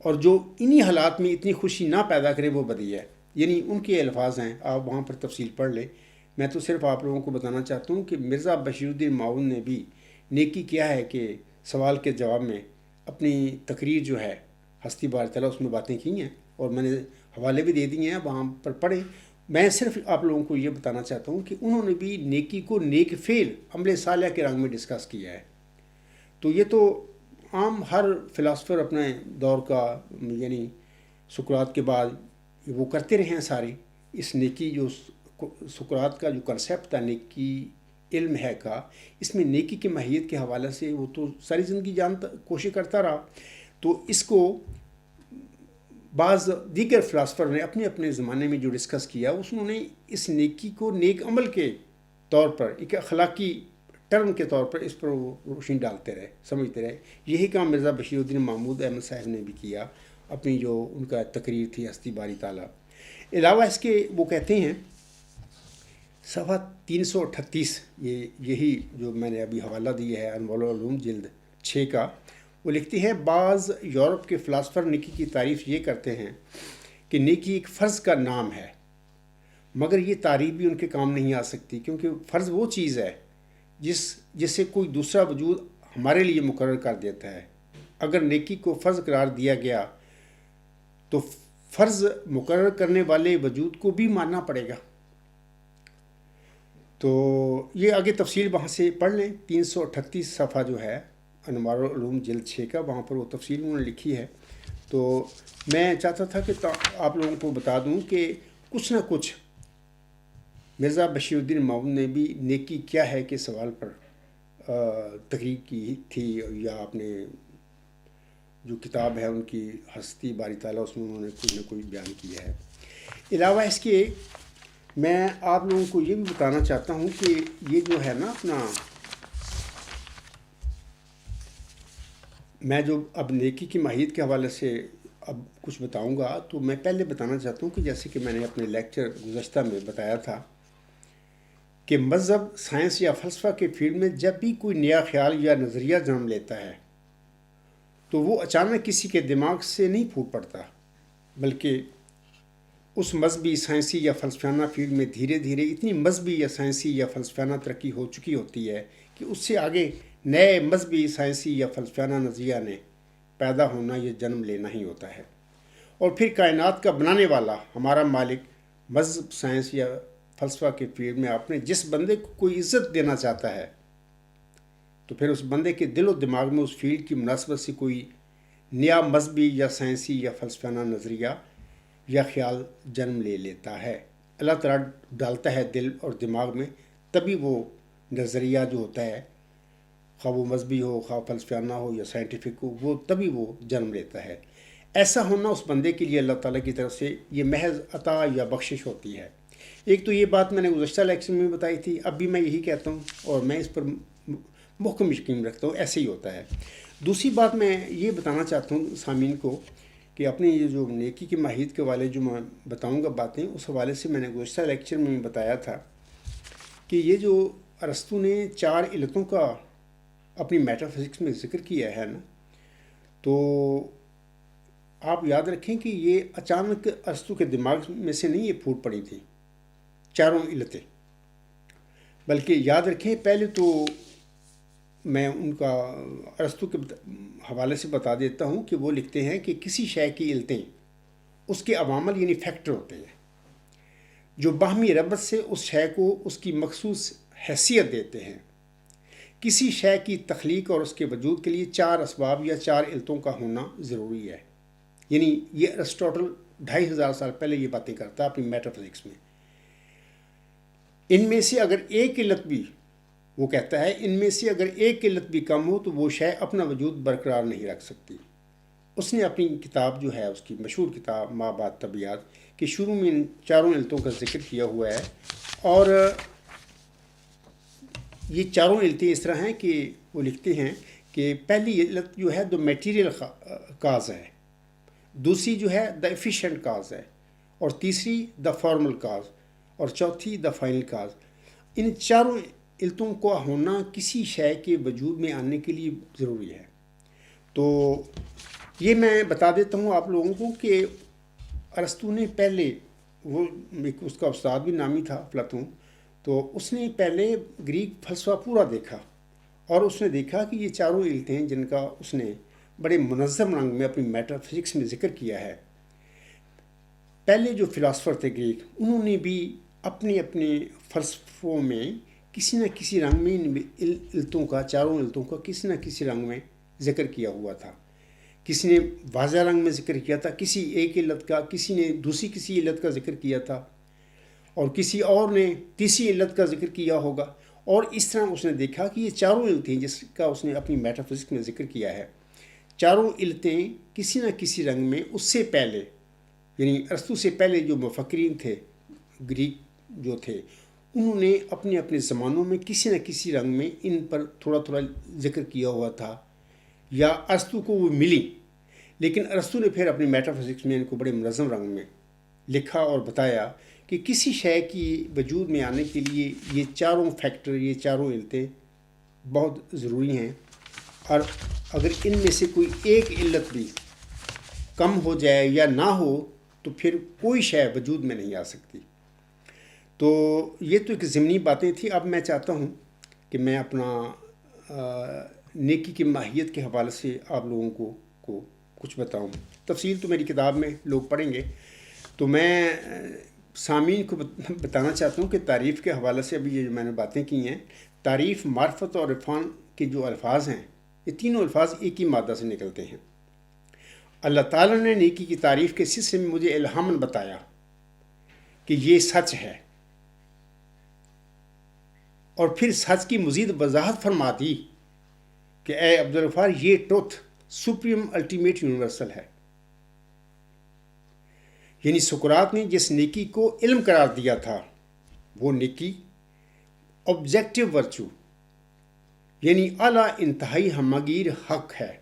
اور جو انہی حالات میں اتنی خوشی نہ پیدا کرے وہ بدی ہے۔ یعنی ان کے الفاظ ہیں، آپ وہاں پر تفصیل پڑھ لیں۔ میں تو صرف آپ لوگوں کو بتانا چاہتا ہوں کہ مرزا بشیر الدین معاون نے بھی نیکی کیا ہے کہ سوال کے جواب میں اپنی تقریر جو ہے ہستی بار تعالیٰ اس میں باتیں کی ہیں، اور میں نے حوالے بھی دے دیے ہیں، وہاں پر پڑھیں۔ میں صرف آپ لوگوں کو یہ بتانا چاہتا ہوں کہ انہوں نے بھی نیکی کو نیک فعل عمل صالح کے رنگ میں ڈسکس کیا ہے۔ تو یہ تو عام ہر فلاسفر اپنے دور کا، یعنی سقراط کے بعد وہ کرتے رہے ہیں سارے۔ اس نیکی جو سقراط کا جو کنسیپٹ تھا نیکی علم ہے کا، اس میں نیکی کی ماہیت کے حوالے سے وہ تو ساری زندگی کوشش کرتا رہا۔ تو اس کو بعض دیگر فلاسفر نے اپنے اپنے زمانے میں جو ڈسکس کیا، اس نے اس نیکی کو نیک عمل کے طور پر ایک اخلاقی ٹرم کے طور پر اس پر وہ روشنی ڈالتے رہے، سمجھتے رہے۔ یہی کام مرزا بشیر الدین محمود احمد صاحب نے بھی کیا، اپنی جو ان کا تقریر تھی ہستی باری تعالیٰ۔ علاوہ اس کے وہ کہتے ہیں صفحہ 338، یہی جو میں نے ابھی حوالہ دیا ہے انوار العلوم جلد 6 کا، وہ لکھتے ہیں بعض یورپ کے فلاسفر نیکی کی تعریف یہ کرتے ہیں کہ نیکی ایک فرض کا نام ہے، مگر یہ تعریف بھی ان کے کام نہیں آ سکتی، کیونکہ فرض وہ چیز ہے جس سے کوئی دوسرا وجود ہمارے لیے مقرر کر دیتا ہے۔ اگر نیکی کو فرض قرار دیا گیا تو فرض مقرر کرنے والے وجود کو بھی ماننا پڑے گا۔ تو یہ آگے تفصیل وہاں سے پڑھ لیں، 338 صفحہ جو ہے انوار العلوم جلد 6 کا، وہاں پر وہ تفصیل انہوں نے لکھی ہے۔ تو میں چاہتا تھا کہ آپ لوگوں کو بتا دوں کہ کچھ نہ کچھ مرزا بشیر الدین معاون نے بھی نیکی کیا ہے کہ سوال پر تقریر کی تھی، یا اپنے جو کتاب ہے ان کی ہستی باری تعالیٰ، اس میں انہوں نے کوئی نہ کوئی بیان کیا ہے۔ علاوہ اس کے میں آپ لوگوں کو یہ بھی بتانا چاہتا ہوں کہ یہ جو ہے نا اپنا، میں جو اب نیکی کی ماہیت کے حوالے سے اب کچھ بتاؤں گا، تو میں پہلے بتانا چاہتا ہوں کہ جیسے کہ میں نے اپنے لیکچر گزشتہ میں بتایا تھا کہ مذہب، سائنس یا فلسفہ کے فیلڈ میں جب بھی کوئی نیا خیال یا نظریہ جنم لیتا ہے تو وہ اچانک کسی کے دماغ سے نہیں پھوٹ پڑتا، بلکہ اس مذہبی، سائنسی یا فلسفیانہ فیلڈ میں دھیرے دھیرے اتنی مذہبی یا سائنسی یا فلسفیانہ ترقی ہو چکی ہوتی ہے کہ اس سے آگے نئے مذہبی، سائنسی یا فلسفیانہ نظریہ نے پیدا ہونا یا جنم لینا ہی ہوتا ہے۔ اور پھر کائنات کا بنانے والا، ہمارا مالک، مذہب، سائنس یا فلسفہ کے فیلڈ میں آپ نے جس بندے کو کوئی عزت دینا چاہتا ہے تو پھر اس بندے کے دل و دماغ میں اس فیلڈ کی مناسبت سے کوئی نیا مذہبی یا سائنسی یا فلسفیانہ نظریہ یا خیال جنم لے لیتا ہے۔ اللہ تعالیٰ ڈالتا ہے دل اور دماغ میں، تبھی وہ نظریہ جو ہوتا ہے، خواہ وہ مذہبی ہو، خواہ فلسفیانہ ہو یا سائنٹیفک ہو، وہ تبھی وہ جنم لیتا ہے۔ ایسا ہونا اس بندے کے لیے اللہ تعالیٰ کی طرف سے یہ محض عطا یا بخشش ہوتی ہے۔ ایک تو یہ بات میں نے گزشتہ لیکچر میں بتائی تھی، اب بھی میں یہی کہتا ہوں اور میں اس پر محکم یقین رکھتا ہوں، ایسے ہی ہوتا ہے۔ دوسری بات میں یہ بتانا چاہتا ہوں سامعین کو کہ اپنے یہ جو نیکی کی ماہیت کے والے جو میں بتاؤں گا باتیں، اس حوالے سے میں نے گزشتہ لیکچر میں بتایا تھا کہ یہ جو ارسطو نے 4 علتوں کا اپنی میٹا فزکس میں ذکر کیا ہے نا، تو آپ یاد رکھیں کہ یہ اچانک ارسطو کے دماغ میں سے نہیں یہ پھوٹ پڑی تھی 4 علتیں، بلکہ یاد رکھیں پہلے تو میں ان کا ارسطو کے حوالے سے بتا دیتا ہوں کہ وہ لکھتے ہیں کہ کسی شے کی علتیں اس کے عوامل یعنی فیکٹر ہوتے ہیں جو باہمی ربط سے اس شے کو اس کی مخصوص حیثیت دیتے ہیں۔ کسی شے کی تخلیق اور اس کے وجود کے لیے 4 اسباب یا 4 علتوں کا ہونا ضروری ہے۔ یعنی یہ ارسطوٹل 2500 سال پہلے یہ باتیں کرتا اپنی میٹر فزکس میں۔ ان میں سے اگر ایک علت بھی، وہ کہتا ہے ان میں سے اگر ایک علت بھی کم ہو تو وہ شے اپنا وجود برقرار نہیں رکھ سکتی۔ اس نے اپنی کتاب جو ہے، اس کی مشہور کتاب ما بعد طبیعت کے شروع میں ان 4 علتوں کا ذکر کیا ہوا ہے، اور یہ 4 علتیں اس طرح ہیں کہ وہ لکھتے ہیں کہ پہلی علت جو ہے دا میٹیریل کاز ہے، دوسری جو ہے دا ایفیشینٹ کاز ہے، اور تیسری دا فارمل کاز، اور چوتھی دا فائنل کاز۔ ان 4 علتوں کا ہونا کسی شے کے وجود میں آنے کے لیے ضروری ہے۔ تو یہ میں بتا دیتا ہوں آپ لوگوں کو کہ ارسطو نے پہلے، وہ اس کا استاد بھی نامی تھا افلاطون، تو اس نے پہلے گریک فلسفہ پورا دیکھا، اور اس نے دیکھا کہ یہ 4 علتیں جن کا اس نے بڑے منظم رنگ میں اپنی میٹر فزکس میں ذکر کیا ہے۔ پہلے جو فلاسفر تھے گریک، انہوں نے بھی اپنے اپنے فلسفوں میں کسی نہ کسی رنگ میں ان علتوں کا، 4 علتوں کا کسی نہ کسی رنگ میں ذکر کیا ہوا تھا۔ کسی نے واضح رنگ میں ذکر کیا تھا کسی ایک علت کا، کسی نے دوسری کسی علت کا ذکر کیا تھا، اور کسی اور نے تیسری علت کا ذکر کیا ہوگا، اور اس طرح اس نے دیکھا کہ یہ 4 علتیں جس کا اس نے اپنی میٹر فزکس میں ذکر کیا ہے، 4 علتیں کسی نہ کسی رنگ میں اس سے پہلے، یعنی ارسطو سے پہلے جو مفکرین تھے گریک جو تھے، انہوں نے اپنے اپنے زمانوں میں کسی نہ کسی رنگ میں ان پر تھوڑا تھوڑا ذکر کیا ہوا تھا، یا ارسطو کو وہ ملی، لیکن ارسطو نے پھر اپنی میٹر فزکس میں ان کو بڑے منظم رنگ میں لکھا اور بتایا کہ کسی شے کی وجود میں آنے کے لیے یہ 4 فیکٹر، یہ 4 علتیں بہت ضروری ہیں، اور اگر ان میں سے کوئی ایک علت بھی کم ہو جائے یا نہ ہو تو پھر کوئی شے وجود میں نہیں آ سکتی۔ تو یہ تو ایک ضمنی باتیں تھیں۔ اب میں چاہتا ہوں کہ میں اپنا نیکی کی ماہیت کے حوالے سے آپ لوگوں کو کچھ بتاؤں۔ تفصیل تو میری کتاب میں لوگ پڑھیں گے، تو میں سامعین کو بتانا چاہتا ہوں کہ تعریف کے حوالے سے ابھی یہ جو میں نے باتیں کی ہیں، تعریف، معرفت اور عرفان کے جو الفاظ ہیں، یہ تینوں الفاظ ایک ہی مادہ سے نکلتے ہیں۔ اللہ تعالیٰ نے نیکی کی تعریف کے سلسلے میں مجھے الہاماً بتایا کہ یہ سچ ہے، اور پھر سچ کی مزید وضاحت فرما دی کہ اے عبدالغفار، یہ ٹروتھ سپریم الٹیمیٹ یونیورسل ہے۔ یعنی سقراط نے جس نیکی کو علم قرار دیا تھا، وہ نیکی آبجیکٹیو ورچو، یعنی اعلیٰ انتہائی ہمگیر حق ہے۔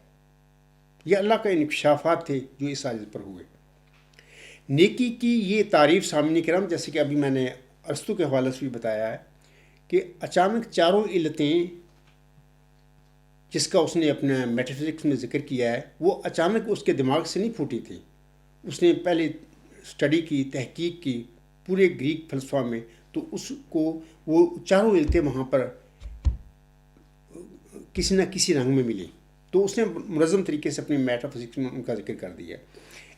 یہ اللہ کا انکشافات تھے جو اس آیت پر ہوئے۔ نیکی کی یہ تعریف سامعین کرام، جیسے کہ ابھی میں نے ارسطو کے حوالے سے بھی بتایا ہے کہ اچانک 4 علتیں جس کا اس نے اپنا میٹر فزکس میں ذکر کیا ہے، وہ اچانک اس کے دماغ سے نہیں پھوٹی تھی۔ اس نے پہلے اسٹڈی کی، تحقیق کی پورے گریک فلسفہ میں، تو اس کو وہ 4 علتیں وہاں پر کسی نہ کسی رنگ میں ملی، تو اس نے منظم طریقے سے اپنی میٹر فزکس میں ان کا ذکر کر دیا۔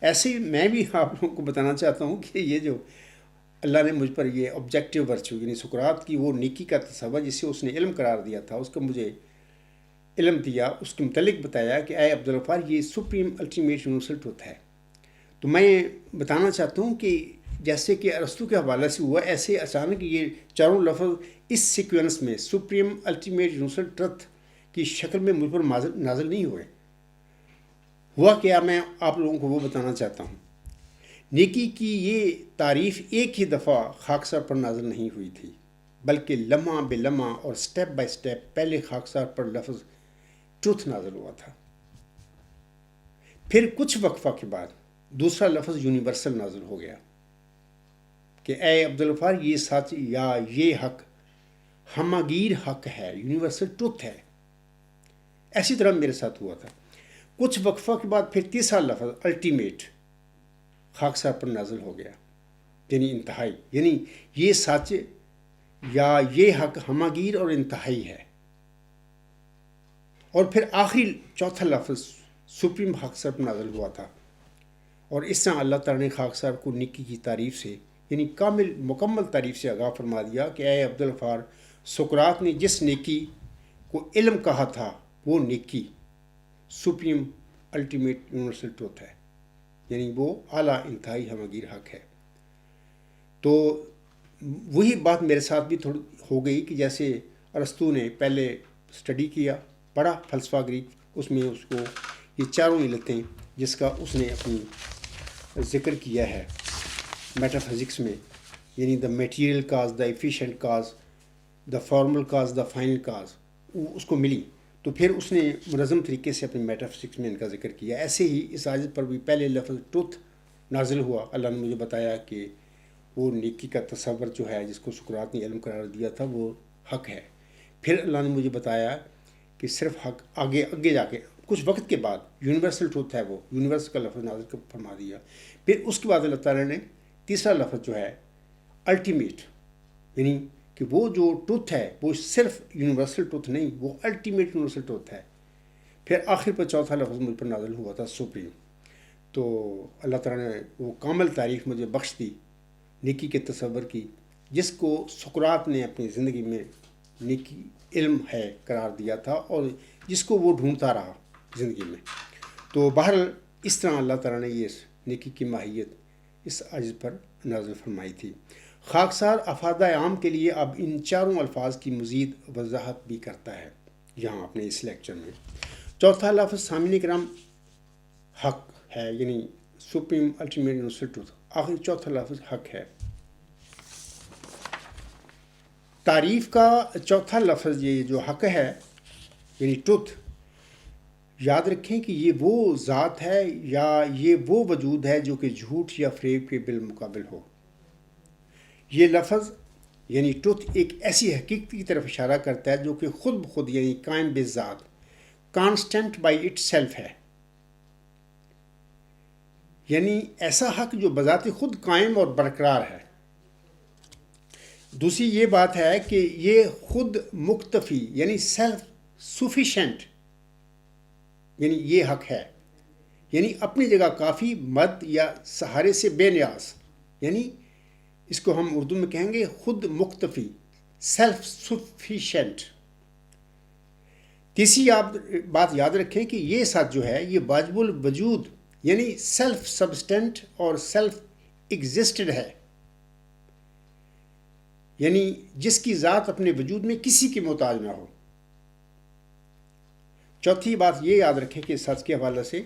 ایسے ہی میں بھی آپ لوگوں کو بتانا چاہتا ہوں کہ یہ جو اللہ نے مجھ پر یہ آبجیکٹیو ورچو، یعنی سقراط کی وہ نیکی کا تصور جسے اس نے علم قرار دیا تھا، اس کا مجھے علم دیا، اس کے متعلق بتایا کہ اے عبدالغفار، یہ سپریم الٹیمیٹ یونیورسل ٹروتھ ہے۔ تو میں بتانا چاہتا ہوں کہ جیسے کہ ارسطو کے حوالے سے ہوا، ایسے اچانک یہ 4 لفظ اس سیکوینس میں سپریم الٹیمیٹ یونیورسل ٹروتھ کی شکل میں مجھ پر نازل نہیں ہوئے۔ ہوا کیا، میں آپ لوگوں کو وہ بتانا چاہتا ہوں۔ نیکی کی یہ تعریف ایک ہی دفعہ خاکسار پر نازل نہیں ہوئی تھی، بلکہ لمحہ بے لمحہ اور سٹیپ بائی سٹیپ پہلے خاکسار پر لفظ ٹروتھ نازل ہوا تھا۔ پھر کچھ وقفہ کے بعد دوسرا لفظ یونیورسل نازل ہو گیا کہ اے عبدالغفار، یہ سچ یا یہ حق ہمگیر حق ہے، یونیورسل ٹروتھ ہے۔ ایسی طرح میرے ساتھ ہوا تھا۔ کچھ وقفہ کے بعد پھر تیسرا لفظ الٹیمیٹ خاکسار پر نازل ہو گیا، یعنی انتہائی، یعنی یہ سچ یا یہ حق ہمگیر اور انتہائی ہے۔ اور پھر آخری چوتھا لفظ سپریم خاکسار پر نازل ہوا تھا، اور اس طرح اللہ تعالیٰ نے خاکسار کو نیکی کی تعریف سے، یعنی کامل مکمل تعریف سے آگاہ فرما دیا کہ اے عبدالغفار، سقراط نے جس نیکی کو علم کہا تھا وہ نیکی سپریم الٹیمیٹ یونیورسل ٹروتھ ہے، یعنی وہ اعلیٰ انتہائی ہمگیر حق ہے۔ تو وہی بات میرے ساتھ بھی تھوڑی ہو گئی کہ جیسے ارسطو نے پہلے اسٹڈی کیا، پڑھا فلسفہ گریک، اس میں اس کو یہ چاروں علتیں جس کا اس نے اپنی ذکر کیا ہے میٹا فزکس میں، یعنی the material cause, the efficient cause, the formal cause, the final cause, اس کو ملی، تو پھر اس نے منظم طریقے سے اپنی میٹا فزکس میں ان کا ذکر کیا۔ ایسے ہی اس آیت پر بھی پہلے لفظ ٹروتھ نازل ہوا، اللہ نے مجھے بتایا کہ وہ نیکی کا تصور جو ہے جس کو سقراط نے علم قرار دیا تھا وہ حق ہے۔ پھر اللہ نے مجھے بتایا کہ صرف حق آگے جا کے کچھ وقت کے بعد یونیورسل ٹروتھ ہے، وہ یونیورس کا لفظ نازل فرما دیا۔ پھر اس کے بعد اللہ تعالیٰ نے تیسرا لفظ جو ہے الٹیمیٹ، یعنی کہ وہ جو ٹروتھ ہے وہ صرف یونیورسل ٹروتھ نہیں، وہ الٹیمیٹ یونیورسل ٹروتھ ہے۔ پھر آخر پر چوتھا لفظ مجھ پر نازل ہوا تھا سپریم۔ تو اللہ تعالیٰ نے وہ کامل تعریف مجھے بخش دی نیکی کے تصور کی، جس کو سقراط نے اپنی زندگی میں نیکی علم ہے قرار دیا تھا اور جس کو وہ ڈھونڈتا رہا زندگی میں۔ تو بہرحال اس طرح اللہ تعالیٰ نے یہ نیکی کی ماہیت اس عجز پر نازل فرمائی تھی۔ خاکسار افادہ عام کے لیے اب ان چاروں الفاظ کی مزید وضاحت بھی کرتا ہے یہاں اپنے اس لیکچر میں۔ چوتھا لفظ سامعین کرام حق ہے، یعنی سپریم الٹیمیٹ یونیورسل ٹروتھ، آخری چوتھا لفظ حق ہے۔ تعریف کا چوتھا لفظ یہ جو حق ہے یعنی ٹروتھ، یاد رکھیں کہ یہ وہ ذات ہے یا یہ وہ وجود ہے جو کہ جھوٹ یا فریب کے بالمقابل ہو۔ یہ لفظ یعنی ٹروتھ ایک ایسی حقیقت کی طرف اشارہ کرتا ہے جو کہ خود بخود یعنی قائم بذات، کانسٹنٹ بائی اٹ سیلف ہے، یعنی ایسا حق جو بذات خود قائم اور برقرار ہے۔ دوسری یہ بات ہے کہ یہ خود مکتفی یعنی سیلف سفیشینٹ، یعنی یہ حق ہے، یعنی اپنی جگہ کافی، مد یا سہارے سے بے نیاز، یعنی اس کو ہم اردو میں کہیں گے خود مکتفی، سیلف سفیشینٹ۔ تیسری بات یاد رکھیں کہ یہ ساتھ جو ہے یہ واجب الوجود یعنی سیلف سبسٹینٹ اور سیلف ایگزسٹڈ ہے، یعنی جس کی ذات اپنے وجود میں کسی کے محتاج نہ ہو۔ چوتھی بات یہ یاد رکھیں کہ سچ کے حوالے سے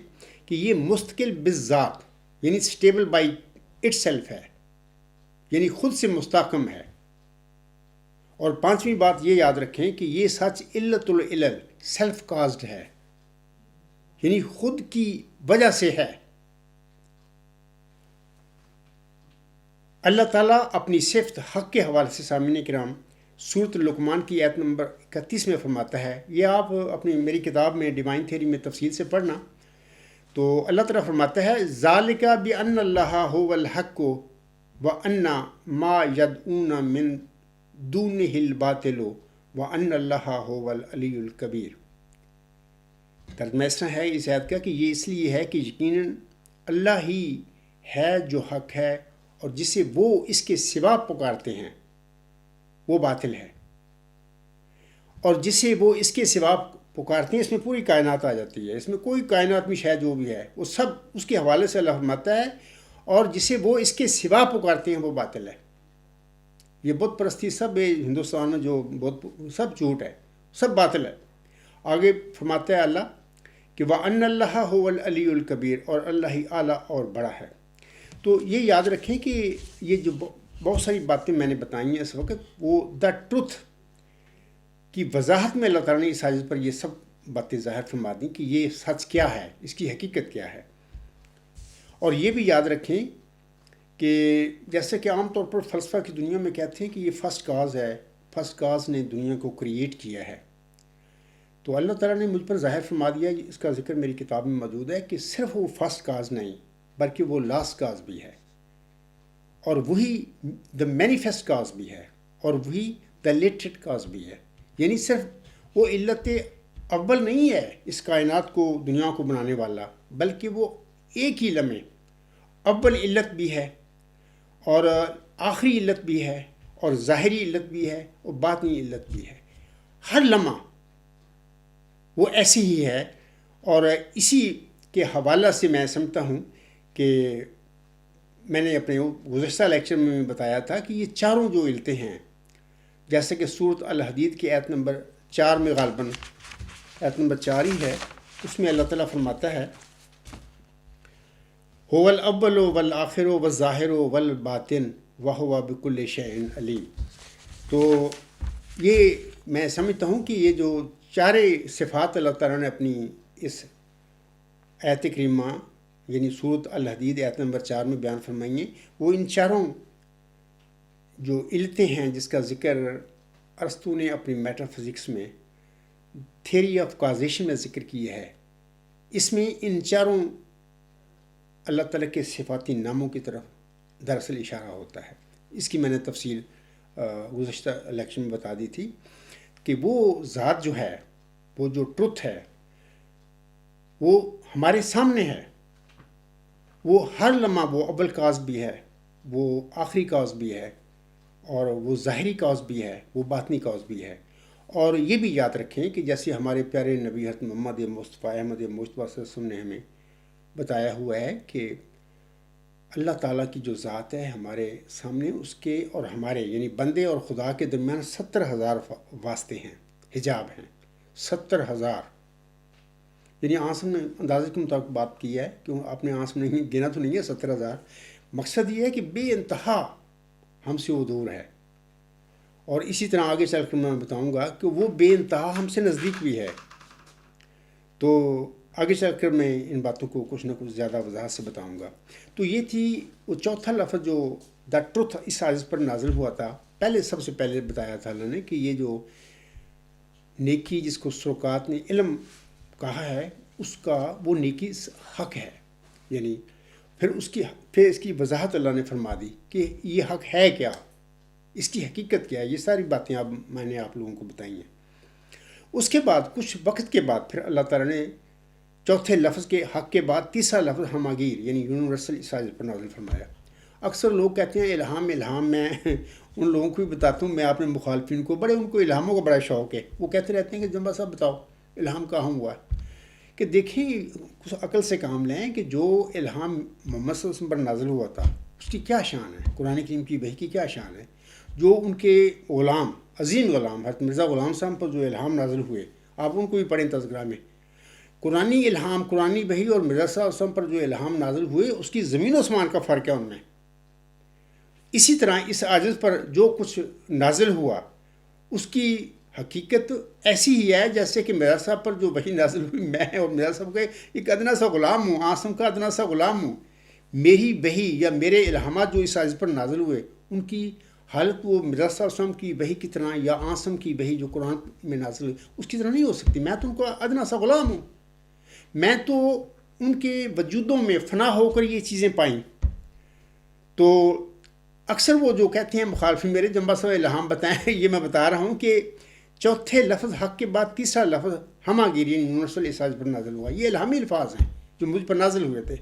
کہ یہ مستقل بالذات یعنی سٹیبل بائی اٹ سیلف ہے، یعنی خود سے مستحکم ہے۔ اور پانچویں بات یہ یاد رکھیں کہ یہ سچ علت العلل سیلف کازڈ ہے، یعنی خود کی وجہ سے ہے۔ اللہ تعالیٰ اپنی صفت حق کے حوالے سے سامعین کرام سورۃ لقمان کی آیت نمبر 31 میں فرماتا ہے، یہ آپ اپنی میری کتاب میں ڈیوائن تھیوری میں تفصیل سے پڑھنا، تو اللہ تعالیٰ فرماتا ہے ذالک بان اللہ هو الحق وان ما یدعون من دونہ الباطل وان اللہ هو العلی الکبیر۔ ترجمہ اس طرح ہے اس آیت کا کہ یہ اس لیے ہے کہ یقیناً اللہ ہی ہے جو حق ہے اور جسے وہ اس کے سوا پکارتے ہیں وہ باطل ہے، اور جسے وہ اس کے سوا پکارتے ہیں اس میں پوری کائنات آ جاتی ہے، اس میں کوئی کائنات میں شاید جو بھی ہے وہ سب اس کے حوالے سے اللہ فرماتا ہے، اور جسے وہ اس کے سوا پکارتے ہیں وہ باطل ہے۔ یہ بت پرستی سب ہندوستان میں جو بت سب جھوٹ ہے، سب باطل ہے۔ آگے فرماتا ہے اللہ کہ وَأَنَّ اللَّهَ هُوَ الْعَلِيُّ الْكَبِيرُ، اور اللہ ہی اعلیٰ اور بڑا ہے۔ تو یہ یاد رکھیں کہ یہ جو بہت ساری باتیں میں نے بتائی ہیں اس وقت، وہ دا ٹروتھ کی وضاحت میں اللہ تعالیٰ نے اس آیت پر یہ سب باتیں ظاہر فرما دیں کہ یہ سچ کیا ہے، اس کی حقیقت کیا ہے۔ اور یہ بھی یاد رکھیں کہ جیسے کہ عام طور پر فلسفہ کی دنیا میں کہتے ہیں کہ یہ فرسٹ کاز ہے، فرسٹ کاز نے دنیا کو کریٹ کیا ہے، تو اللہ تعالیٰ نے مجھ پر ظاہر فرما دیا، اس کا ذکر میری کتاب میں موجود ہے کہ صرف وہ فرسٹ کاز نہیں بلکہ وہ لاسٹ کاز بھی ہے، اور وہی دا مینیفیسٹ کاز بھی ہے، اور وہی دا لیٹرڈ کاز بھی ہے، یعنی صرف وہ علت اول نہیں ہے اس کائنات کو دنیا کو بنانے والا، بلکہ وہ ایک ہی لمحے اول علت بھی ہے اور آخری علت بھی ہے اور ظاہری علت بھی ہے اور باطنی علت بھی ہے. ہر لمحہ وہ ایسی ہی ہے. اور اسی کے حوالہ سے میں سمجھتا ہوں کہ میں نے اپنے گزشتہ لیکچر میں بتایا تھا کہ یہ چاروں جو علتیں ہیں، جیسے کہ سورۃ الحدید کی آیت نمبر 4 میں غالباً آیت نمبر 4 ہی ہے، اس میں اللہ تعالیٰ فرماتا ہے هو الاول والآخر والظاہر والباطن وهو بكل شيء علیم. تو یہ میں سمجھتا ہوں کہ یہ جو چارے صفات اللہ تعالیٰ نے اپنی اس آیت کریمہ یعنی سورۃ الحدید آیت نمبر 4 میں بیان فرمائی ہیں، وہ ان چاروں جو علتیں ہیں جس کا ذکر ارسطو نے اپنی میٹر فزکس میں تھیوری آف کازیشن میں ذکر کیا ہے. اس میں ان چاروں اللہ تعالیٰ کے صفاتی ناموں کی طرف دراصل اشارہ ہوتا ہے. اس کی میں نے تفصیل گزشتہ لیکچر میں بتا دی تھی کہ وہ ذات جو ہے، وہ جو ٹروتھ ہے، وہ ہمارے سامنے ہے. وہ ہر لمحہ وہ اول کاز بھی ہے، وہ آخری کاز بھی ہے، اور وہ ظاہری کاز بھی ہے، وہ باطنی کاز بھی ہے. اور یہ بھی یاد رکھیں کہ جیسے ہمارے پیارے نبی حضرت محمد مصطفیٰ احمد مجتبیٰ صلی اللہ علیہ وسلم نے ہمیں بتایا ہوا ہے کہ اللہ تعالیٰ کی جو ذات ہے ہمارے سامنے، اس کے اور ہمارے یعنی بندے اور خدا کے درمیان 70,000 واسطے ہیں، حجاب ہیں. 70,000 یعنی آنسم نے اندازے کے مطابق بات کی ہے، کیوں آپ نے آنسم نہیں گنا تو نہیں ہے 70,000. مقصد یہ ہے کہ بے انتہا ہم سے وہ دور ہے. اور اسی طرح آگے چل کر میں بتاؤں گا کہ وہ بے انتہا ہم سے نزدیک بھی ہے. تو آگے چل کر میں ان باتوں کو کچھ نہ کچھ زیادہ وضاحت سے بتاؤں گا. تو یہ تھی وہ چوتھا لفظ جو دا ٹروتھ اس عاجز پر نازل ہوا تھا. پہلے سب سے پہلے بتایا تھا اللہ نے کہ یہ جو نیکی جس کو سرکات نے علم کہا ہے، اس کا وہ نیکی حق ہے. یعنی پھر اس کی وضاحت اللہ نے فرما دی کہ یہ حق ہے کیا، اس کی حقیقت کیا ہے. یہ ساری باتیں اب میں نے آپ لوگوں کو بتائی ہیں. اس کے بعد کچھ وقت کے بعد پھر اللہ تعالیٰ نے چوتھے لفظ کے حق کے بعد تیسرا لفظ ہماگیر یعنی یونیورسل اساج پر نازل فرمایا. اکثر لوگ کہتے ہیں الہام. میں ان لوگوں کو بھی بتاتا ہوں، میں اپنے مخالفین کو ان کو الہاموں کا بڑا شوق ہے. وہ کہتے رہتے ہیں کہ جنبا صاحب بتاؤ الہام کہاں ہوا ہے. کہ دیکھیں کچھ عقل سے کام لیں کہ جو الہام محمد صلی اللہ علیہ وسلم پر نازل ہوا تھا اس کی کیا شان ہے، قرآن کریم کی وحی کی کیا شان ہے. جو ان کے غلام، عظیم غلام حضرت مرزا غلام صاحب پر جو الہام نازل ہوئے، آپ ان کو بھی پڑھیں تذکرہ میں. قرآنی الہام، قرآنی وحی اور مرزا صلی اللہ علیہ وسلم پر جو الہام نازل ہوئے، اس کی زمین و آسمان کا فرق ہے ان میں. اسی طرح اس عاجز پر جو کچھ نازل ہوا اس کی حقیقت ایسی ہی ہے جیسے کہ مرزا صاحب پر جو وحی نازل ہوئی، میں اور مرزا صاحب کا ایک ادنا سا غلام ہوں، آسم کا ادنا سا غلام ہوں. میری وحی یا میرے الہامات جو اس عاجز پر نازل ہوئے، ان کی حالت وہ مرزا صلی اللہ علیہ وسلم کی وحی کی طرح یا آسم کی وحی جو قرآن میں نازل ہوئی اس کی طرح نہیں ہو سکتی. میں تو ان کا ادنا سا غلام ہوں. میں تو ان کے وجودوں میں فنا ہو کر یہ چیزیں پائیں. تو اکثر وہ جو کہتے ہیں مخالفین میرے جنبا صاحب الہام بتائیں، یہ میں بتا رہا ہوں کہ چوتھے لفظ حق کے بعد تیسرا لفظ ہماگیر یعنی یونیورسل اساج پر نازل ہوا. یہ الہامی الفاظ ہیں جو مجھ پر نازل ہوئے تھے.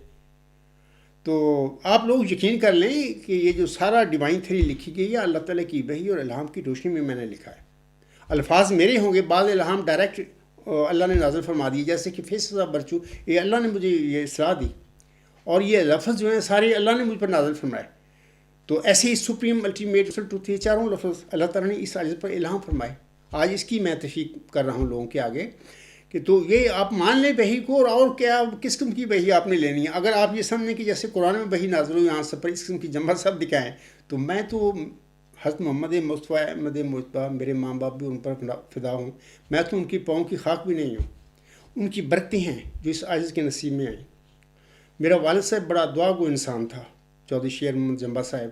تو آپ لوگ یقین کر لیں کہ یہ جو سارا ڈیوائن تھیوری لکھی گئی ہے اللہ تعالیٰ کی وحی اور الہام کی روشنی میں نے لکھا ہے. الفاظ میرے ہوں گے، بعض الہام ڈائریکٹ اللہ نے نازل فرما دی، جیسے کہ فیصل صاحب برچو، یہ اللہ نے مجھے یہ اصلاح دی، اور یہ لفظ جو ہیں سارے اللہ نے مجھ پر نازل فرمائے. تو ایسے ہی سپریم الٹیمیٹ ٹروتھ یہ چاروں لفظ اللہ تعالیٰ نے اس عاجز پر الہام فرمائے. آج اس کی میں تشریح کر رہا ہوں لوگوں کے آگے کہ تو یہ آپ مان لیں وحی کو، اور کیا کس قسم کی وحی آپ نے لینی ہے. اگر آپ یہ سمجھیں کہ جیسے قرآن میں وحی نازل ہوئی یہاں سب پر اس قسم کی جمع سب دکھائیں، تو میں تو حضرت محمد مصطفیٰ احمد مجتبیٰ، میرے ماں باپ بھی ان پر فدا ہوں، میں تو ان کی پاؤں کی خاک بھی نہیں ہوں. ان کی برکتیں ہیں جو اس عاجز کے نصیب میں آئیں. میرا والد صاحب بڑا دعا گو انسان تھا، چودھری شیر محمد جنبا صاحب.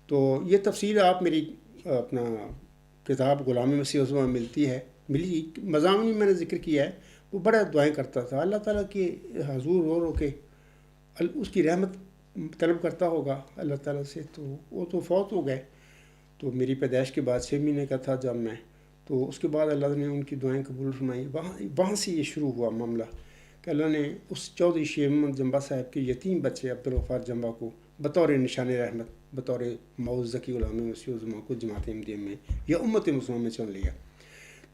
تو یہ تفصیل آپ میری اپنا کتاب غلامی مسیح عظمیٰ میں ملی مضامین میں نے ذکر کیا ہے. وہ بڑا دعائیں کرتا تھا، اللہ تعالیٰ کے حضور رو کے اس کی رحمت طلب کرتا ہوگا اللہ تعالیٰ سے. تو وہ تو فوت ہو گئے. تو میری پیدائش کے بعد 6 مہینے کا تھا جب میں، تو اس کے بعد اللہ نے ان کی دعائیں قبول فرمائی. وہاں سے یہ شروع ہوا معاملہ کہ اللہ نے اس چودھری شیر محمد جنبا صاحب کے یتیم بچے عبدالغفار جنبا کو بطور نشان رحمت بطور معوذ ذکی غلام مسیح الزمان کو جماعت احمدیہ میں یا امت مسلمہ میں چن لیا.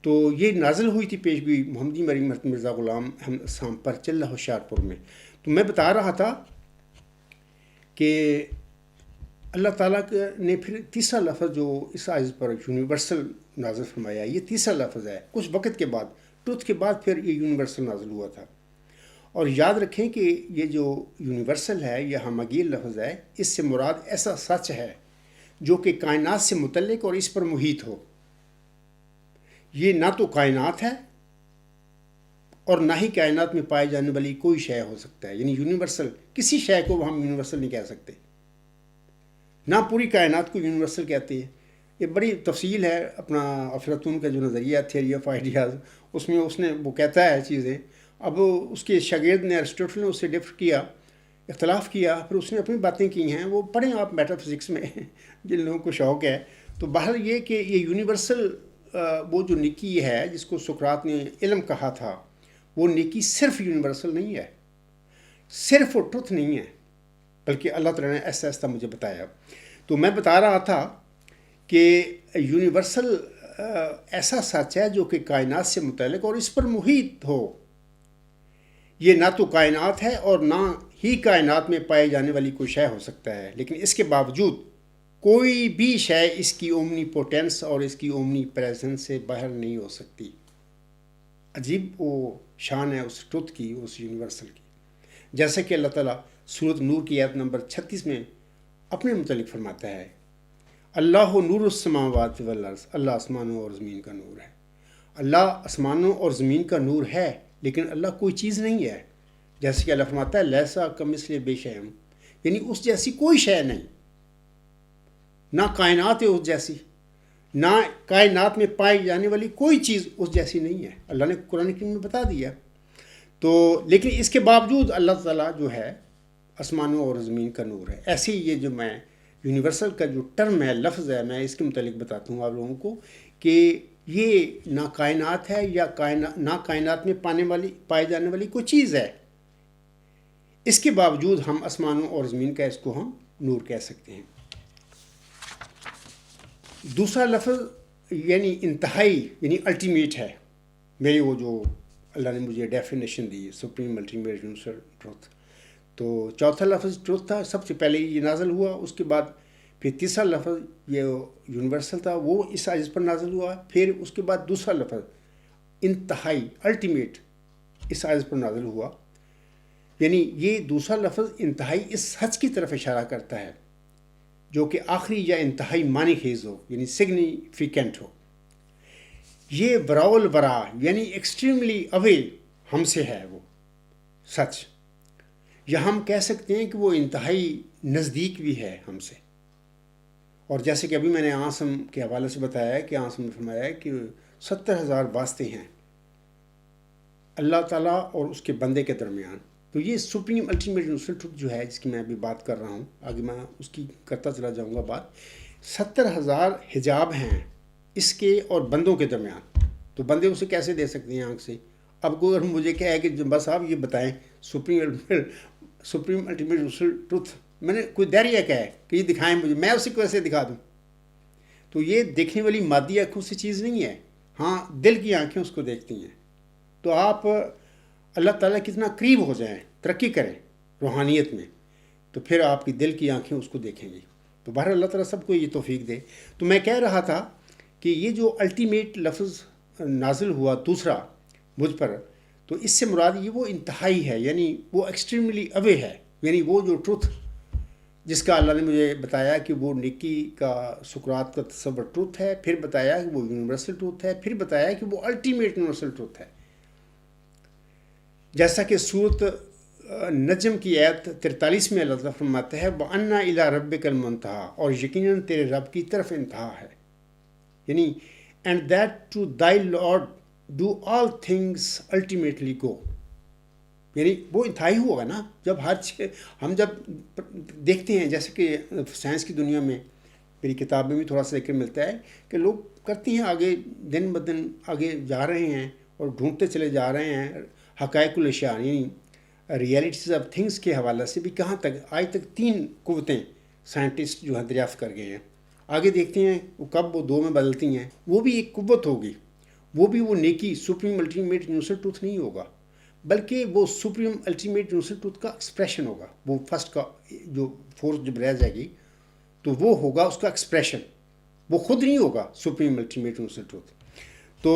تو یہ نازل ہوئی تھی پیشگوئی محمدی مریم مرزا غلام احمد اسام پر چلہ ہوشیارپور میں. تو میں بتا رہا تھا کہ اللہ تعالیٰ نے پھر تیسرا لفظ جو اس آیت پر یونیورسل نازل فرمایا، یہ تیسرا لفظ ہے. کچھ وقت کے بعد ٹروتھ کے بعد پھر یہ یونیورسل نازل ہوا تھا. اور یاد رکھیں کہ یہ جو یونیورسل ہے یہ ہمگیر لفظ ہے، اس سے مراد ایسا سچ ہے جو کہ کائنات سے متعلق اور اس پر محیط ہو. یہ نہ تو کائنات ہے اور نہ ہی کائنات میں پائے جانے والی کوئی شے ہو سکتا ہے. یعنی یونیورسل، کسی شے کو ہم یونیورسل نہیں کہہ سکتے، نہ پوری کائنات کو یونیورسل کہتے ہیں. یہ بڑی تفصیل ہے. اپنا افلاطون کا جو نظریہ تھیوری آف آئیڈیاز، اس میں اس نے وہ کہتا ہے چیزیں. اب اس کے شاگرد نے ارسطوٹل نے اس سے ڈفر کیا، اختلاف کیا، پھر اس نے اپنی باتیں کی ہیں. وہ پڑھیں آپ میٹا فزکس میں جن لوگوں کو شوق ہے. تو بہرحال یہ کہ یہ یونیورسل وہ جو نیکی ہے جس کو سقراط نے علم کہا تھا، وہ نیکی صرف یونیورسل نہیں ہے، صرف وہ ٹروتھ نہیں ہے، بلکہ اللہ تعالیٰ نے ایسا ایسا مجھے بتایا. تو میں بتا رہا تھا کہ یونیورسل ایسا سچ ہے جو کہ کائنات سے متعلق اور اس پر محیط ہو. یہ نہ تو کائنات ہے اور نہ ہی کائنات میں پائے جانے والی کوئی شے ہو سکتا ہے، لیکن اس کے باوجود کوئی بھی شے اس کی اومنی پوٹینس اور اس کی اومنی پریزنس سے باہر نہیں ہو سکتی. عجیب وہ شان ہے اس ٹروتھ کی، اس یونیورسل کی. جیسے کہ اللہ تعالیٰ سورۃ نور کی آیت نمبر 36 میں اپنے متعلق فرماتا ہے، اللہ نور السماوات والارض، اللہ آسمانوں اور زمین کا نور ہے. اللہ آسمانوں اور زمین کا نور ہے، لیکن اللہ کوئی چیز نہیں ہے. جیسے کہ اللہ فرماتا ہے لیسا کمثلہ شیء، یعنی اس جیسی کوئی شے نہیں. نہ کائنات ہے اس جیسی، نہ کائنات میں پائی جانے والی کوئی چیز اس جیسی نہیں ہے. اللہ نے قرآن کریم میں بتا دیا. تو لیکن اس کے باوجود اللہ تعالیٰ جو ہے آسمانوں اور زمین کا نور ہے. ایسے ہی یہ جو میں یونیورسل کا جو ٹرم ہے، لفظ ہے، میں اس کے متعلق بتاتا ہوں آپ لوگوں کو کہ یہ نہ کائنات ہے یا نہ کائنات میں پائے جانے والی کوئی چیز ہے. اس کے باوجود ہم آسمانوں اور زمین کا اس کو ہم نور کہہ سکتے ہیں. دوسرا لفظ یعنی انتہائی، یعنی الٹیمیٹ ہے. میری وہ جو اللہ نے مجھے ڈیفینیشن دی، سپریم الٹیمیٹ یونیورسل ٹروتھ. تو چوتھا لفظ ٹروتھ تھا، سب سے پہلے یہ نازل ہوا. اس کے بعد پھر تیسرا لفظ یہ یونیورسل تھا، وہ اس آیت پر نازل ہوا. پھر اس کے بعد دوسرا لفظ انتہائی، الٹیمیٹ، اس آیت پر نازل ہوا. یعنی یہ دوسرا لفظ انتہائی اس سچ کی طرف اشارہ کرتا ہے جو کہ آخری یا انتہائی معنی خیز ہو، یعنی سگنیفیکنٹ ہو. یہ براول برا یعنی ایکسٹریملی اوے ہم سے ہے وہ سچ، یا ہم کہہ سکتے ہیں کہ وہ انتہائی نزدیک بھی ہے ہم سے. اور جیسے کہ ابھی میں نے عاصم کے حوالے سے بتایا ہے کہ عاصم نے فرمایا ہے کہ 70,000 واسطے ہیں اللہ تعالیٰ اور اس کے بندے کے درمیان. تو یہ سپریم الٹیمیٹ یونیورسل ٹروتھ جو ہے جس کی میں ابھی بات کر رہا ہوں، آگے میں اس کی کرتا چلا جاؤں گا بات. 70,000 حجاب ہیں اس کے اور بندوں کے درمیان. تو بندے اسے کیسے دے سکتے ہیں آنکھ سے؟ اب کوئی اگر مجھے کہے کہ بس آپ یہ بتائیں سپریم الٹیمیٹ یونیورسل ٹروتھ، میں نے کوئی دائرہ کہا ہے کہ یہ دکھائیں مجھے، میں اسے کیسے دکھا دوں؟ تو یہ دیکھنے والی مادی آنکھوں سے چیز نہیں ہے. ہاں دل کی آنکھیں اس کو دیکھتی ہیں. تو آپ اللہ تعالیٰ کتنا قریب ہو جائیں، ترقی کریں روحانیت میں، تو پھر آپ کی دل کی آنکھیں اس کو دیکھیں گی. تو بہرحال اللہ تعالیٰ سب کو یہ توفیق دے. تو میں کہہ رہا تھا کہ یہ جو الٹیمیٹ لفظ نازل ہوا دوسرا مجھ پر، تو اس سے مراد یہ وہ انتہائی ہے، یعنی وہ ایکسٹریملی اوے ہے. یعنی وہ جو ٹروتھ جس کا اللہ نے مجھے بتایا کہ وہ نیکی کا سقراط کا تصور ٹروتھ ہے، پھر بتایا کہ وہ یونیورسل ٹروتھ ہے، پھر بتایا کہ وہ الٹیمیٹ یونیورسل ٹروتھ ہے. جیسا کہ سورۃ نجم کی آیت 43 میں اللہ تعالیٰ فرماتا ہے وَأَنَّ إِلَىٰ رَبِّكَ الْمُنْتَهَىٰ، اور یقیناً تیرے رب کی طرف انتہا ہے. یعنی and that to thy Lord do all things ultimately go. یعنی وہ انتہائی ہوگا نا جب ہم جب دیکھتے ہیں، جیسے کہ سائنس کی دنیا میں میری کتاب میں بھی تھوڑا سا ذکر ملتا ہے کہ لوگ کرتی ہیں آگے دن بدن آگے جا رہے ہیں اور ڈھونڈتے چلے جا رہے ہیں حقائق الاشیاء، یعنی ریئلٹیز آف تھنگس کے حوالے سے بھی کہاں تک آج تک 3 قوتیں سائنٹسٹ جو ہیں دریافت کر گئے ہیں. آگے دیکھتے ہیں وہ کب وہ دو میں بدلتی ہیں. وہ بھی ایک قوت ہوگی، وہ بھی وہ نیکی سپریم الٹیمیٹ یونیورسل ٹروتھ نہیں ہوگا، بلکہ وہ سپریم الٹیمیٹ یونیورسل ٹروتھ کا ایکسپریشن ہوگا. وہ فرسٹ کا جو فورتھ جب رہ جائے گی تو وہ ہوگا اس کا ایکسپریشن، وہ خود نہیں ہوگا سپریم الٹیمیٹ یونیورسل ٹروتھ. تو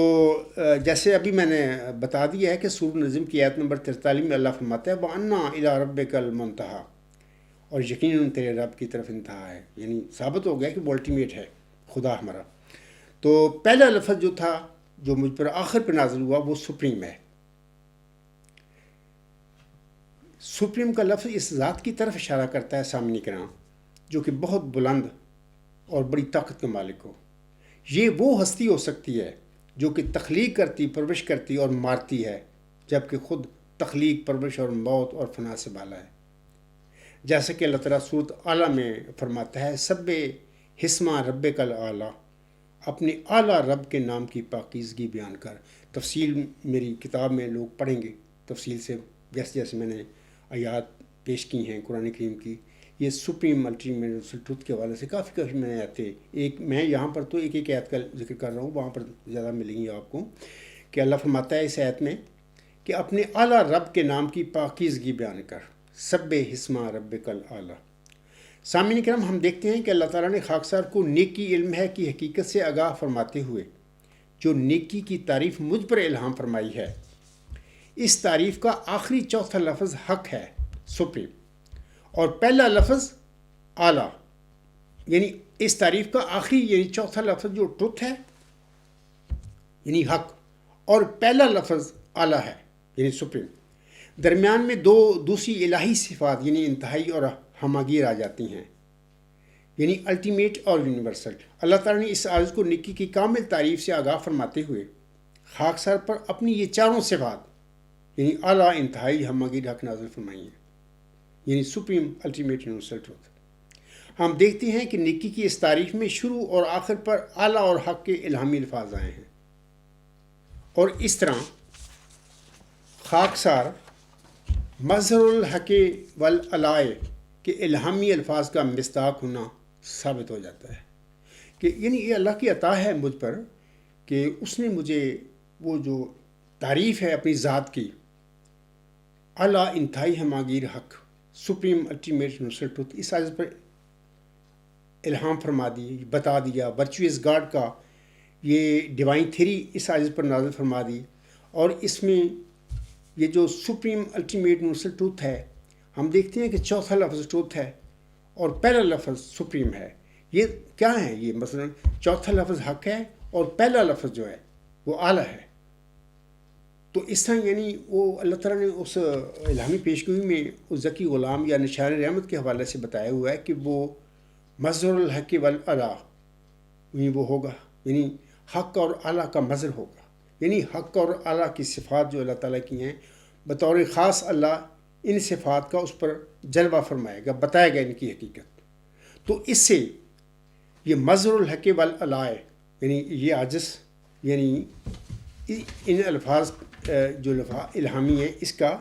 جیسے ابھی میں نے بتا دیا ہے کہ سورۃ النجم کی آیت نمبر 43 میں اللہ فرماتا ہے وَأَنَّا إِلَىٰ رَبِّكَ الْمُنتَهَىٰ، اور یقیناً تیرے رب کی طرف انتہا ہے. یعنی ثابت ہو گیا کہ وہ الٹیمیٹ ہے خدا ہمارا. تو پہلا لفظ جو تھا جو مجھ پر آخر پہ نازل ہوا وہ سپریم ہے. سپریم کا لفظ اس ذات کی طرف اشارہ کرتا ہے سامعین کرام جو کہ بہت بلند اور بڑی طاقت کے مالک ہو. یہ وہ ہستی ہو سکتی ہے جو کہ تخلیق کرتی، پرورش کرتی اور مارتی ہے، جبکہ خود تخلیق، پرورش اور موت اور فنا سے بالا ہے. جیسا کہ اللہ تعالیٰ سورۃ اعلیٰ میں فرماتا ہے سب حسمہ ربک الاعلیٰ، اپنے اعلیٰ رب کے نام کی پاکیزگی بیان کر. تفصیل میری کتاب میں لوگ پڑھیں گے تفصیل سے، جیسے جیسے میں نے آیات پیش کی ہیں قرآن کریم کی. یہ سپریم الٹیمیٹ یونیورسل ٹروتھ کے حوالے سے کافی میں آتے، ایک میں یہاں پر تو ایک آیت کا ذکر کر رہا ہوں، وہاں پر زیادہ ملیں گی آپ کو. کہ اللہ فرماتا ہے اس آیت میں کہ اپنے اعلیٰ رب کے نام کی پاکیزگی بیان کر، سب حسمہ ربک الاعلیٰ. سامعین کرام ہم دیکھتے ہیں کہ اللہ تعالیٰ نے خاکسار کو نیکی علم ہے کی حقیقت سے آگاہ فرماتے ہوئے جو نیکی کی تعریف مجھ پر الہام فرمائی ہے. اس تعریف کا آخری چوتھا لفظ حق ہے، سپریم، اور پہلا لفظ اعلیٰ. یعنی اس تعریف کا آخری یعنی چوتھا لفظ جو ٹروتھ ہے یعنی حق، اور پہلا لفظ اعلیٰ ہے یعنی سپریم. درمیان میں دو دوسری الہی صفات یعنی انتہائی اور ہماگیر آ جاتی ہیں، یعنی الٹیمیٹ اور یونیورسل. اللہ تعالیٰ نے اس عارض کو نیکی کی کامل تعریف سے آگاہ فرماتے ہوئے خاکسار پر اپنی یہ چاروں صفات یعنی اعلیٰ، انتہائی، ہماگیر، حق نازل فرمائی ہیں، یعنی سپریم الٹیمیٹ یونیورسل ٹروتھ. ہم دیکھتے ہیں کہ نیکی کی اس تعریف میں شروع اور آخر پر اعلیٰ اور حق کے الہامی الفاظ آئے ہیں، اور اس طرح خاکسار مظہر الحق والعلائے کے الہامی الفاظ کا مصداق ہونا ثابت ہو جاتا ہے. کہ یعنی یہ اللہ کی عطا ہے مجھ پر کہ اس نے مجھے وہ جو تعریف ہے اپنی ذات کی اعلیٰ، انتہائی، ہماگیر، حق، سپریم الٹیمیٹ یونیورسل ٹروتھ، اس عزت پر الہام فرما دی، بتا دیا. ورچوئس گاڈ کا یہ ڈیوائن تھیری اس عزت پر نازل فرما دی. اور اس میں یہ جو سپریم الٹیمیٹ یونیورسل ٹروتھ ہے ہم دیکھتے ہیں کہ چوتھا لفظ ٹروتھ ہے اور پہلا لفظ سپریم ہے. یہ کیا ہے؟ یہ مثلا چوتھا لفظ حق ہے اور پہلا لفظ جو ہے وہ اعلیٰ ہے. تو اس طرح یعنی وہ اللہ تعالیٰ نے اس الہامی پیشگوئی میں اس ذکی غلام یا نشان رحمت کے حوالے سے بتایا ہوا ہے کہ وہ مظہر الحق والاعلیٰ یعنی وہ ہوگا، یعنی حق اور اعلیٰ کا مظہر ہوگا. یعنی حق اور اعلیٰ کی صفات جو اللہ تعالیٰ کی ہیں بطور خاص اللہ ان صفات کا اس پر جلوہ فرمائے گا، بتائے گا ان کی حقیقت. تو اس سے یہ مظہر الحق والاعلیٰ یعنی یہ عاجز یعنی ان الفاظ جو الہامی ہیں اس کا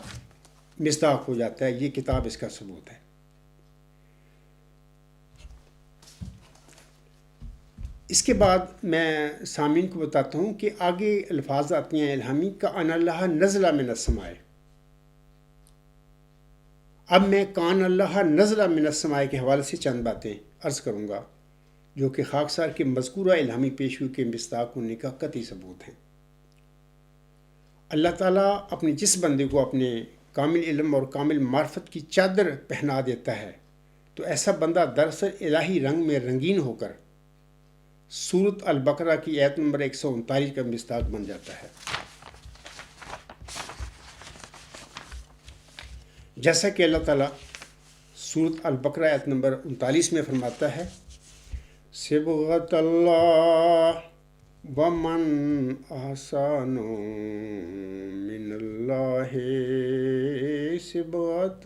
مصداق ہو جاتا ہے. یہ کتاب اس کا ثبوت ہے. اس کے بعد میں سامعین کو بتاتا ہوں کہ آگے الفاظ آتی ہیں الہامی کا ان اللہ نزل من السماء. اب میں کان اللہ نزل من السماء کے حوالے سے چند باتیں عرض کروں گا جو کہ خاکسار کے مذکورہ الہامی پیشگوئی کے مصداق ہونے کا قطعی ثبوت ہیں. اللہ تعالیٰ اپنے جس بندے کو اپنے کامل علم اور کامل معرفت کی چادر پہنا دیتا ہے تو ایسا بندہ دراصل الہی رنگ میں رنگین ہو کر سورۃ البقرہ کی آیت نمبر 139 کا مصداق بن جاتا ہے. جیسا کہ اللہ تعالیٰ سورۃ البقرہ آیت نمبر 39 میں فرماتا ہے صبغۃ اللہ ومن احسن من اللہ صبغۃ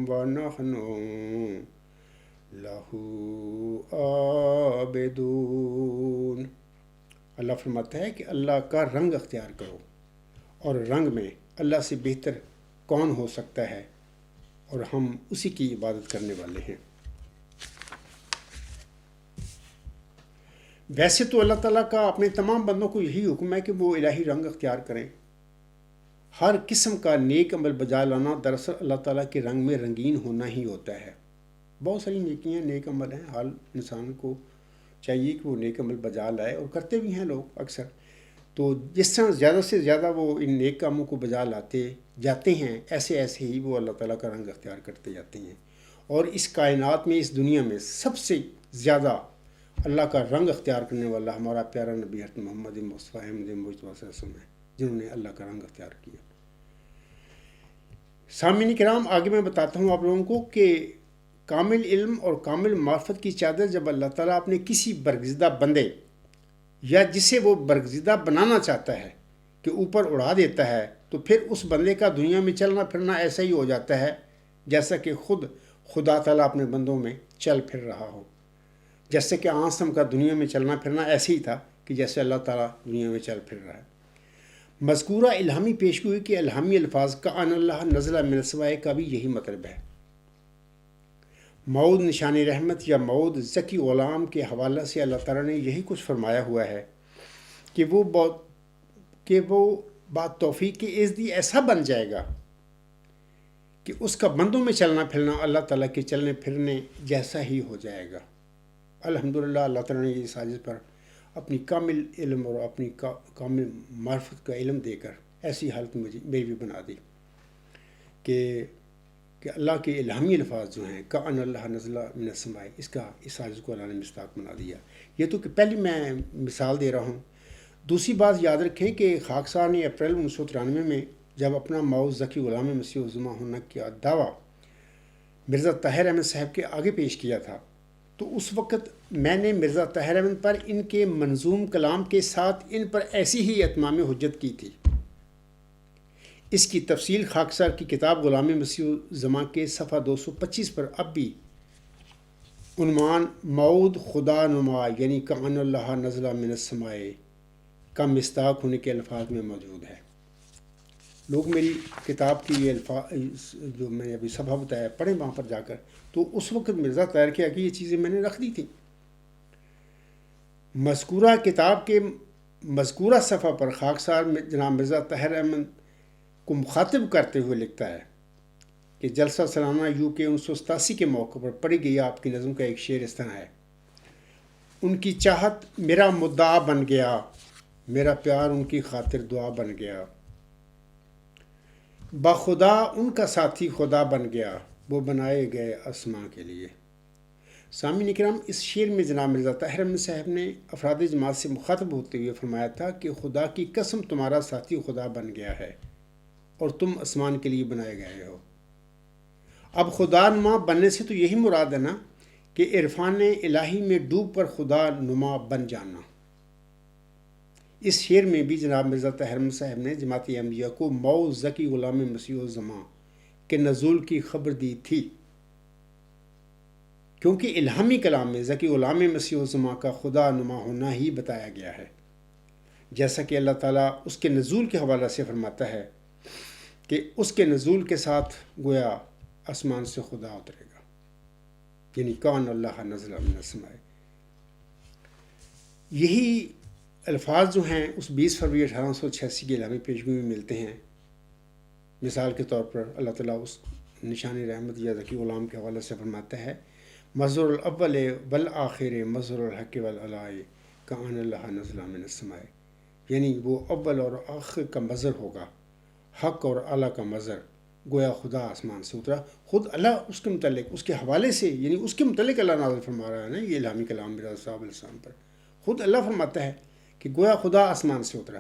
ونحن لہ عابدون. اللہ فرماتا ہے کہ اللہ کا رنگ اختیار کرو، اور رنگ میں اللہ سے بہتر کون ہو سکتا ہے، اور ہم اسی کی عبادت کرنے والے ہیں. ویسے تو اللہ تعالیٰ کا اپنے تمام بندوں کو یہی حکم ہے کہ وہ الہی رنگ اختیار کریں. ہر قسم کا نیک عمل بجا لانا دراصل اللہ تعالیٰ کے رنگ میں رنگین ہونا ہی ہوتا ہے. بہت ساری نیکیاں نیک عمل ہیں، ہر انسان کو چاہیے کہ وہ نیک عمل بجا لائے، اور کرتے بھی ہیں لوگ اکثر. تو جس طرح زیادہ سے زیادہ وہ ان نیک کاموں کو بجا لاتے جاتے ہیں، ایسے ایسے ہی وہ اللہ تعالیٰ کا رنگ اختیار کرتے جاتے ہیں. اور اس کائنات میں، اس دنیا میں سب سے زیادہ اللہ کا رنگ اختیار کرنے والا ہمارا پیارا نبی حضرت محمد مصطفیٰ احمد مجتبیٰ صلی اللہ علیہ وسلم ہے، جنہوں نے اللہ کا رنگ اختیار کیا. سامعین کرام، آگے میں بتاتا ہوں آپ لوگوں کو کہ کامل علم اور کامل معرفت کی چادر جب اللہ تعالیٰ اپنے کسی برگزیدہ بندے یا جسے وہ برگزیدہ بنانا چاہتا ہے کہ اوپر اڑا دیتا ہے، تو پھر اس بندے کا دنیا میں چلنا پھرنا ایسا ہی ہو جاتا ہے جیسا کہ خود خدا تعالیٰ اپنے بندوں میں چل پھر رہا ہو. جیسے کہ آسم کا دنیا میں چلنا پھرنا ایسے ہی تھا کہ جیسے اللہ تعالیٰ دنیا میں چل پھر رہا ہے. مذکورہ الہامی پیشگوئی کے الہامی الفاظ کا ان اللہ نزلہ من السماء کا بھی یہی مطلب ہے. مود نشان رحمت یا مود ذکی غلام کے حوالہ سے اللہ تعالیٰ نے یہی کچھ فرمایا ہوا ہے کہ وہ بات توفیق کے عزدی ایسا بن جائے گا کہ اس کا بندوں میں چلنا پھرنا اللہ تعالیٰ کے چلنے پھرنے جیسا ہی ہو جائے گا. الحمدللہ اللہ تعالیٰ نے یہ سازش پر اپنی کامل علم اور اپنی کامل معرفت کا علم دے کر ایسی حالت میری بھی بنا دی کہ اللہ کے الہامی الفاظ جو ہیں کأن اللہ نزلہ من السماء، اس سازش کو اللہ نے مصداق بنا دیا. یہ تو کہ پہلی میں مثال دے رہا ہوں. دوسری بات یاد رکھیں کہ خاکسار نے اپریل 1993 میں جب اپنا مؤز ذکی غلام مسیح الزماں ہونا کا دعویٰ مرزا طاہر احمد صاحب کے آگے پیش کیا تھا، تو اس وقت میں نے مرزا طاہر احمد پر ان کے منظوم کلام کے ساتھ ان پر ایسی ہی اتمام حجت کی تھی. اس کی تفصیل خاکسار کی کتاب غلام مسیح الزماں کے صفحہ 225 پر اب بھی عنوان مؤد خدا نما یعنی کأن اللہ نزلہ من السماء کا مصداق ہونے کے الفاظ میں موجود ہے. لوگ میری کتاب کی یہ الفاظ جو میں نے ابھی صفحہ بتایا پڑھیں وہاں پر جا کر، تو اس وقت مرزا طاہر کے آگے یہ چیزیں میں نے رکھ دی تھیں. مذکورہ کتاب کے مذکورہ صفحہ پر خاکسار میں جناب مرزا طاہر احمد کو مخاطب کرتے ہوئے لکھتا ہے کہ جلسہ سالانہ UK 1987 کے موقع پر پڑھی گئی آپ کی نظم کا ایک شعر اس طرح ہے: ان کی چاہت میرا مدعا بن گیا، میرا پیار ان کی خاطر دعا بن گیا، بخدا ان کا ساتھی خدا بن گیا، وہ بنائے گئے اسماء کے لیے. سامعین اکرام، اس شعر میں جناب مرزا طاہر احمد صاحب نے افراد جماعت سے مخاطب ہوتے ہوئے فرمایا تھا کہ خدا کی قسم تمہارا ساتھی خدا بن گیا ہے اور تم آسمان کے لیے بنائے گئے ہو. اب خدا نما بننے سے تو یہی مراد ہے نا کہ عرفان الہی میں ڈوب کر خدا نما بن جانا. اس شعر میں بھی جناب مرزا طاہر احمد صاحب نے جماعت احمدیہ کو مؤز ذکی غلام مسیح الزماں کے نزول کی خبر دی تھی، کیونکہ الہامی کلام میں ذکی غلام مسیح الزماں کا خدا نما ہونا ہی بتایا گیا ہے، جیسا کہ اللہ تعالیٰ اس کے نزول کے حوالہ سے فرماتا ہے کہ اس کے نزول کے ساتھ گویا آسمان سے خدا اترے گا، یعنی کان اللہ نزل من السماء. یہی الفاظ جو ہیں اس 20 فروری 1886 کی الہامی پیشگوئی میں ملتے ہیں. مثال کے طور پر اللہ تعالیٰ اس نشان رحمت یا ذکی غلام کے حوالے سے فرماتا ہے: مظہر الاول والآخر مظہر الحق والعلاء کأن اللہ نزل من السماء، یعنی وہ اول اور آخر کا مظہر ہوگا، حق اور اعلیٰ کا مظہر، گویا خدا آسمان سے اترا. خود اللہ اس کے متعلق اس کے حوالے سے یعنی اس کے متعلق اللہ نازل فرما رہا ہے نا یہ الہامی کلام مرزا صاحب علیہ السلام پر. خود اللہ فرماتا ہے کہ گویا خدا آسمان سے اترا.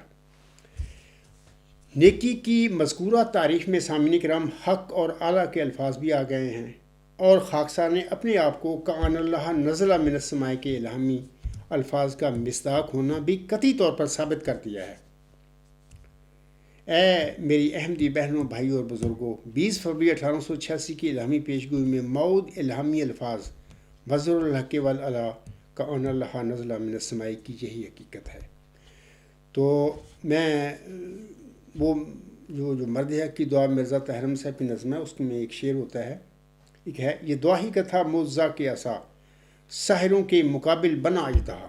نیکی کی مذکورہ تعریف میں سامعین کرام حق اور اعلیٰ کے الفاظ بھی آ گئے ہیں، اور خاکسار نے اپنے آپ کو کأن اللہ نزل من السماء کے الہامی الفاظ کا مصداق ہونا بھی قطعی طور پر ثابت کر دیا ہے. اے میری احمدی بہنوں، بھائیوں اور بزرگوں، 20 فروری 1886 کی الہامی پیشگوئی میں مؤد الہامی الفاظ مظہر الحق والعلاء کأن اللہ نزل من السماء کی یہی حقیقت ہے. تو میں وہ جو مرد حق کی دعا مرزا طاہر احمد صاحب کی نظم ہے، اس میں ایک شعر ہوتا ہے، ایک ہے: یہ دعا ہی کا تھا موزہ کے عصا، ساحروں کے مقابل بنا اجدہا.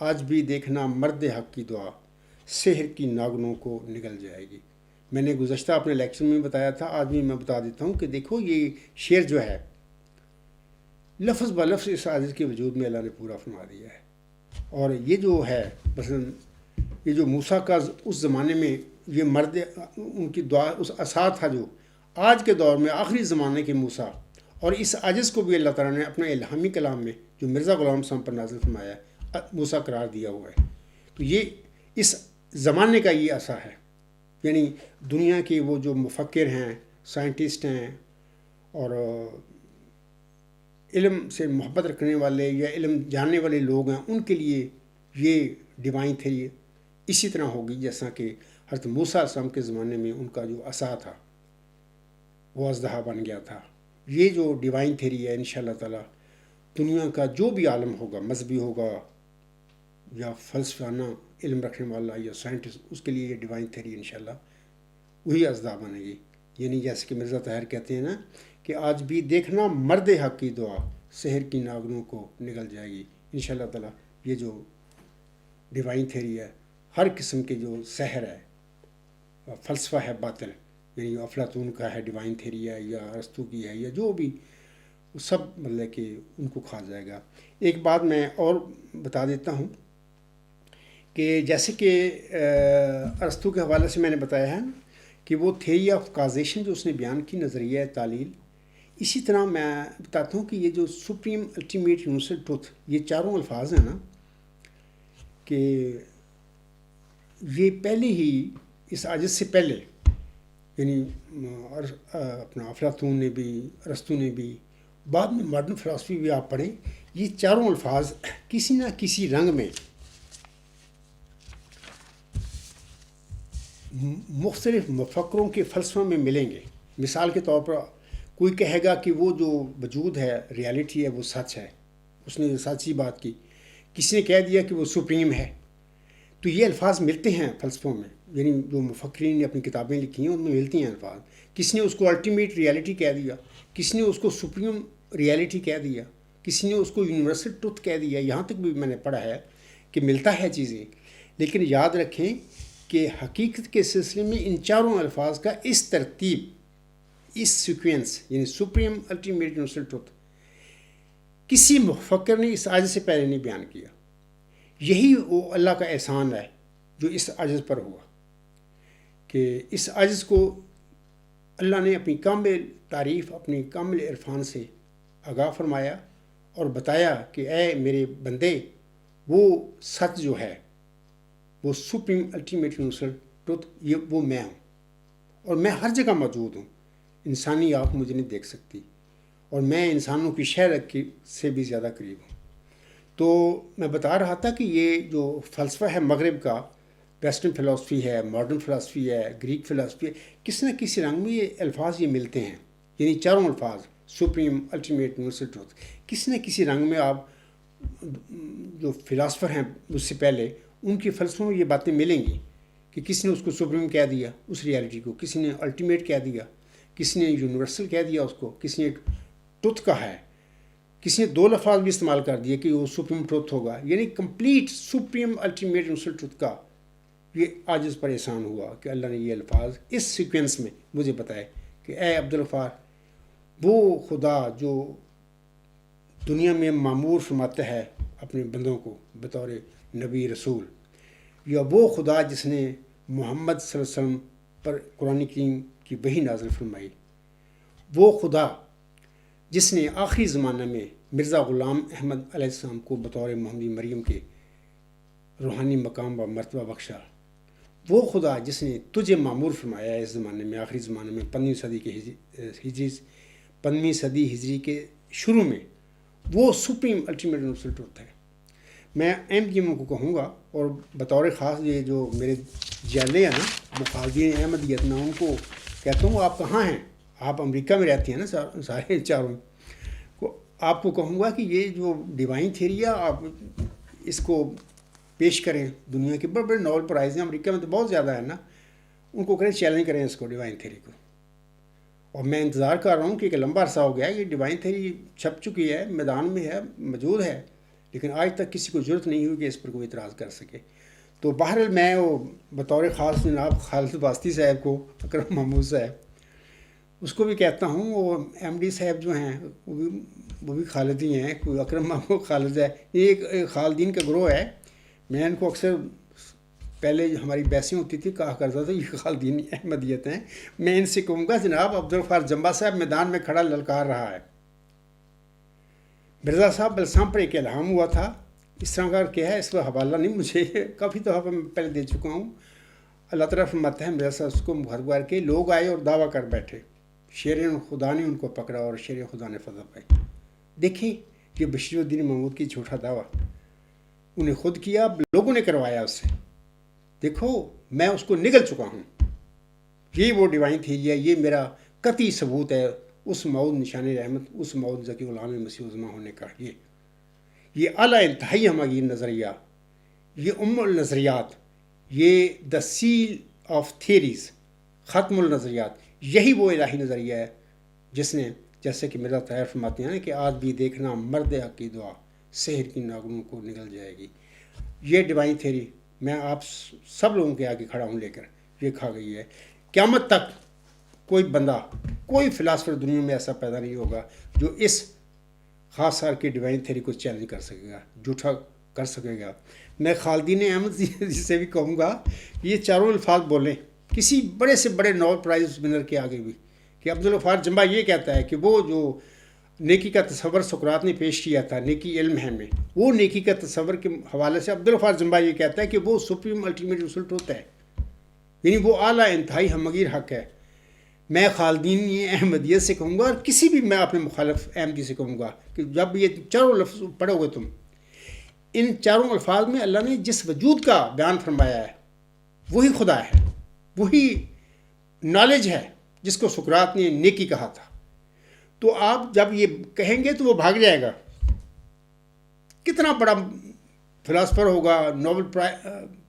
آج بھی دیکھنا مرد حق کی دعا سحر کی ناگنوں کو نگل جائے گی. میں نے گزشتہ اپنے لیکچر میں بتایا تھا، آج بھی میں بتا دیتا ہوں کہ دیکھو یہ شعر جو ہے لفظ بہ لفظ اس عاجز کے وجود میں اللہ نے پورا فرما دیا ہے. اور یہ جو ہے مثلا یہ جو موسیٰ کا اس زمانے میں یہ مرد ان کی دعا اس عصا تھا جو آج کے دور میں آخری زمانے کے موسیٰ، اور اس عاجز کو بھی اللہ تعالیٰ نے اپنے الہامی کلام میں جو مرزا غلام صاحب پر نازل فرمایا ہے موسیٰ قرار دیا ہوا ہے. تو یہ اس زمانے کا یہ عصا ہے. یعنی دنیا کے وہ جو مفکر ہیں، سائنٹسٹ ہیں اور علم سے محبت رکھنے والے یا علم جاننے والے لوگ ہیں، ان کے لیے یہ ڈیوائن تھیری اسی طرح ہوگی جیسا کہ حضرت موسیٰ علیہ السلام کے زمانے میں ان کا جو عصا تھا وہ اژدہا بن گیا تھا. یہ جو ڈیوائن تھیری ہے انشاءاللہ تعالی دنیا کا جو بھی عالم ہوگا، مذہبی ہوگا یا فلسفانہ علم رکھنے والا یا سائنٹسٹ، اس کے لیے یہ ڈیوائن تھیری انشاءاللہ وہی اژدہا بنے گی. یعنی جیسے کہ مرزا طاہر کہتے ہیں نا کہ آج بھی دیکھنا مرد حق کی دعا سحر کی ناگنوں کو نگل جائے گی. انشاءاللہ تعالی یہ جو ڈیوائن تھیری ہے، ہر قسم کے جو سحر ہے، فلسفہ ہے باطل، یعنی افلاطون کا ہے ڈیوائن تھیری ہے یا ارسطو کی ہے یا جو بھی، وہ سب مطلب کہ ان کو کھا جائے گا. ایک بات میں اور بتا دیتا ہوں کہ جیسے کہ ارسطو کے حوالے سے میں نے بتایا ہے کہ وہ تھیری آف کازیشن جو اس نے بیان کی، نظریہ تعلیل، اسی طرح میں بتاتا ہوں کہ یہ جو سپریم الٹیمیٹ یونیورسل ٹروتھ، یہ چاروں الفاظ ہیں نا کہ یہ پہلے ہی اس عاجز سے پہلے، یعنی اپنا افلاطون نے بھی، ارسطو نے بھی، بعد میں ماڈرن فلاسفی بھی آپ پڑھیں، یہ چاروں الفاظ کسی نہ کسی رنگ میں مختلف مفکروں کے فلسفوں میں ملیں گے. مثال کے طور پر کوئی کہے گا کہ وہ جو وجود ہے، ریالٹی ہے، وہ سچ ہے، اس نے سچی بات کی. کسی نے کہہ دیا کہ وہ سپریم ہے. تو یہ الفاظ ملتے ہیں فلسفوں میں، یعنی جو مفکرین نے اپنی کتابیں لکھی ہیں ان میں ملتی ہیں الفاظ. کسی نے اس کو الٹیمیٹ ریالٹی کہہ دیا، کسی نے اس کو سپریم ریالٹی کہہ دیا، کسی نے اس کو یونیورسل ٹروتھ کہہ دیا. یہاں تک بھی میں نے پڑھا ہے کہ ملتا ہے چیزیں. لیکن یاد رکھیں کہ حقیقت کے سلسلے میں ان چاروں الفاظ کا اس ترتیب، اس سیکوینس، یعنی سپریم الٹیمیٹ یونیورسل ٹروتھ، کسی مفکر نے اس عاجز سے پہلے نہیں بیان کیا. یہی وہ اللہ کا احسان ہے جو اس عاجز پر ہوا کہ اس عاجز کو اللہ نے اپنی کامل تعریف، اپنی کامل عرفان سے آگاہ فرمایا اور بتایا کہ اے میرے بندے، وہ سچ جو ہے، وہ سپریم الٹیمیٹ یونیورسل ٹروتھ، یہ وہ میں ہوں، اور میں ہر جگہ موجود ہوں. انسانی آنکھ مجھے نہیں دیکھ سکتی، اور میں انسانوں کی شہر سے بھی زیادہ قریب ہوں. تو میں بتا رہا تھا کہ یہ جو فلسفہ ہے مغرب کا، ویسٹرن فلاسفی ہے، ماڈرن فلاسفی ہے، گریک فلاسفی ہے، کسی نہ کسی رنگ میں یہ الفاظ یہ ملتے ہیں. یعنی چاروں الفاظ سپریم الٹیمیٹ یونیورسل ٹروتھ کسی نہ کسی رنگ میں آپ جو فلاسفر ہیں اس سے پہلے ان کے فلسفوں میں یہ باتیں ملیں گی کہ کسی نے اس کو سپریم کہہ دیا، اس ریالٹی کو، کسی نے الٹیمیٹ کہہ دیا، کسی نے یونیورسل کہہ دیا اس کو، کسی نے ٹروتھ کہا ہے، کسی نے دو لفظ بھی استعمال کر دیے کہ وہ سپریم ٹروتھ ہوگا. یعنی complete supreme ultimate universal truth کا یہ عاجز پر احسان ہوا کہ اللہ نے یہ الفاظ اس سیکوینس میں مجھے بتائے کہ اے عبدالغفار، وہ خدا جو دنیا میں معمور فرماتا ہے اپنے بندوں کو بطور نبی رسول، یا وہ خدا جس نے محمد صلی اللہ علیہ وسلم پر قرآن کریم کی وحی نازل فرمائی، وہ خدا جس نے آخری زمانہ میں مرزا غلام احمد علیہ السلام کو بطور محمدی مریم کے روحانی مقام و مرتبہ بخشا، وہ خدا جس نے تجھے معمور فرمایا ہے اس زمانے میں، آخری زمانے میں 15ویں صدی ہجری کے شروع میں، وہ سپریم الٹیمیٹ یونیورسل ٹروتھ ہے. میں احمدیوں کو کہوں گا، اور بطور خاص یہ جو میرے جالے ہیں نا مخالفین احمدیت، میں ان کو کہتا ہوں آپ کہاں ہیں؟ آپ امریکہ میں رہتی ہیں نا سارے چاروں کو. آپ کو کہوں گا کہ یہ جو ڈیوائن تھیری ہے آپ اس کو پیش کریں. دنیا کے بڑے بڑے نوبل پرائز ہیں، امریکہ میں تو بہت زیادہ ہے نا، ان کو کریں چیلنج کریں اس کو، ڈیوائن تھیری کو. اور میں انتظار کر رہا ہوں کہ ایک لمبا عرصہ ہو گیا یہ ڈیوائن تھیری چھپ چکی ہے، میدان میں ہے، موجود ہے، لیکن آج تک کسی کو ضرورت نہیں ہوئی کہ اس پر کوئی اعتراض کر سکے. تو بہرحال میں وہ بطور خاص جناب خالد واسطی صاحب کو، اکرم محمود صاحب، اس کو بھی کہتا ہوں. وہ ایم ڈی صاحب جو ہیں وہ بھی خالد ہی ہیں. کوئی اکرم محمود خالد ہے. یہ ایک خالدین کا گروہ ہے. میں ان کو اکثر پہلے ہماری بحثیں ہوتی تھی کہا کرتا تھا یہ خالدین احمدیت ہیں. میں ان سے کہوں گا جناب عبدالغفار جمبا صاحب میدان میں کھڑا للکار رہا ہے. مرزا صاحب بلسام پر ایک الہام ہوا تھا، اس طرح کا کیا ہے اس کا حوالہ نہیں مجھے، کافی دفعہ میں پہلے دے چکا ہوں. اللہ تعالیٰ فرماتا ہے مرزا صاحب اس کو مخاطب کر کے لوگ آئے اور دعویٰ کر بیٹھے، شیر خدا نے ان کو پکڑا اور شیر خدا نے فتح پائی. دیکھیں یہ بشیر الدین محمود کی جھوٹا دعویٰ انہیں خود کیا، لوگوں نے کروایا اس سے. دیکھو میں اس کو نگل چکا ہوں. یہ وہ ڈیوائن تھیری ہے، یہ میرا قطعی ثبوت ہے اس موعود نشان رحمت، اس موعود ذکی غلام مسیح عظمہ ہونے کا. یہ اعلیٰ انتہائی ہمگیر نظریہ، یہ النظریات، یہ دا سیل آف تھیریز، ختم النظریات، یہی وہ الہی نظریہ ہے جس نے، جیسے کہ مرزا طاہر فرماتے ہیں کہ آج بھی دیکھنا مرد حق کی دعا سحر کی ناگنوں کو نگل جائے گی. یہ ڈیوائن تھیری میں آپ سب لوگوں کے آگے کھڑا ہوں لے کر، یہ کھا گئی ہے. قیامت تک کوئی بندہ، کوئی فلاسفر دنیا میں ایسا پیدا نہیں ہوگا جو اس خاص سار کی ڈیوائن تھیری کو چیلنج کر سکے گا، جھوٹا کر سکے گا. میں خالدین احمد سے بھی کہوں گا کہ یہ چاروں الفاظ بولیں کسی بڑے سے بڑے نوبل پرائز ونر کے آگے بھی، کہ عبدالغفار جمبا یہ کہتا ہے کہ وہ جو نیکی کا تصور سقراط نے پیش کیا تھا نیکی علم ہے میں، وہ نیکی کا تصور کے حوالے سے عبدالغفار جمبا یہ کہتا ہے کہ وہ سپریم الٹیمیٹ رزلٹ ہوتا ہے، یعنی وہ اعلیٰ انتہائی ہمگیر حق ہے. میں خالدین احمدیت سے کہوں گا اور کسی بھی میں اپنے مخالف احمدی سے کہوں گا کہ جب یہ چاروں لفظ پڑھو گے تم، ان چاروں الفاظ میں اللہ نے جس وجود کا بیان فرمایا ہے وہی خدا ہے، وہی نالج ہے جس کو سقراط نے نیکی کہا تھا. تو آپ جب یہ کہیں گے تو وہ بھاگ جائے گا. کتنا بڑا فلاسفر ہوگا، نوبل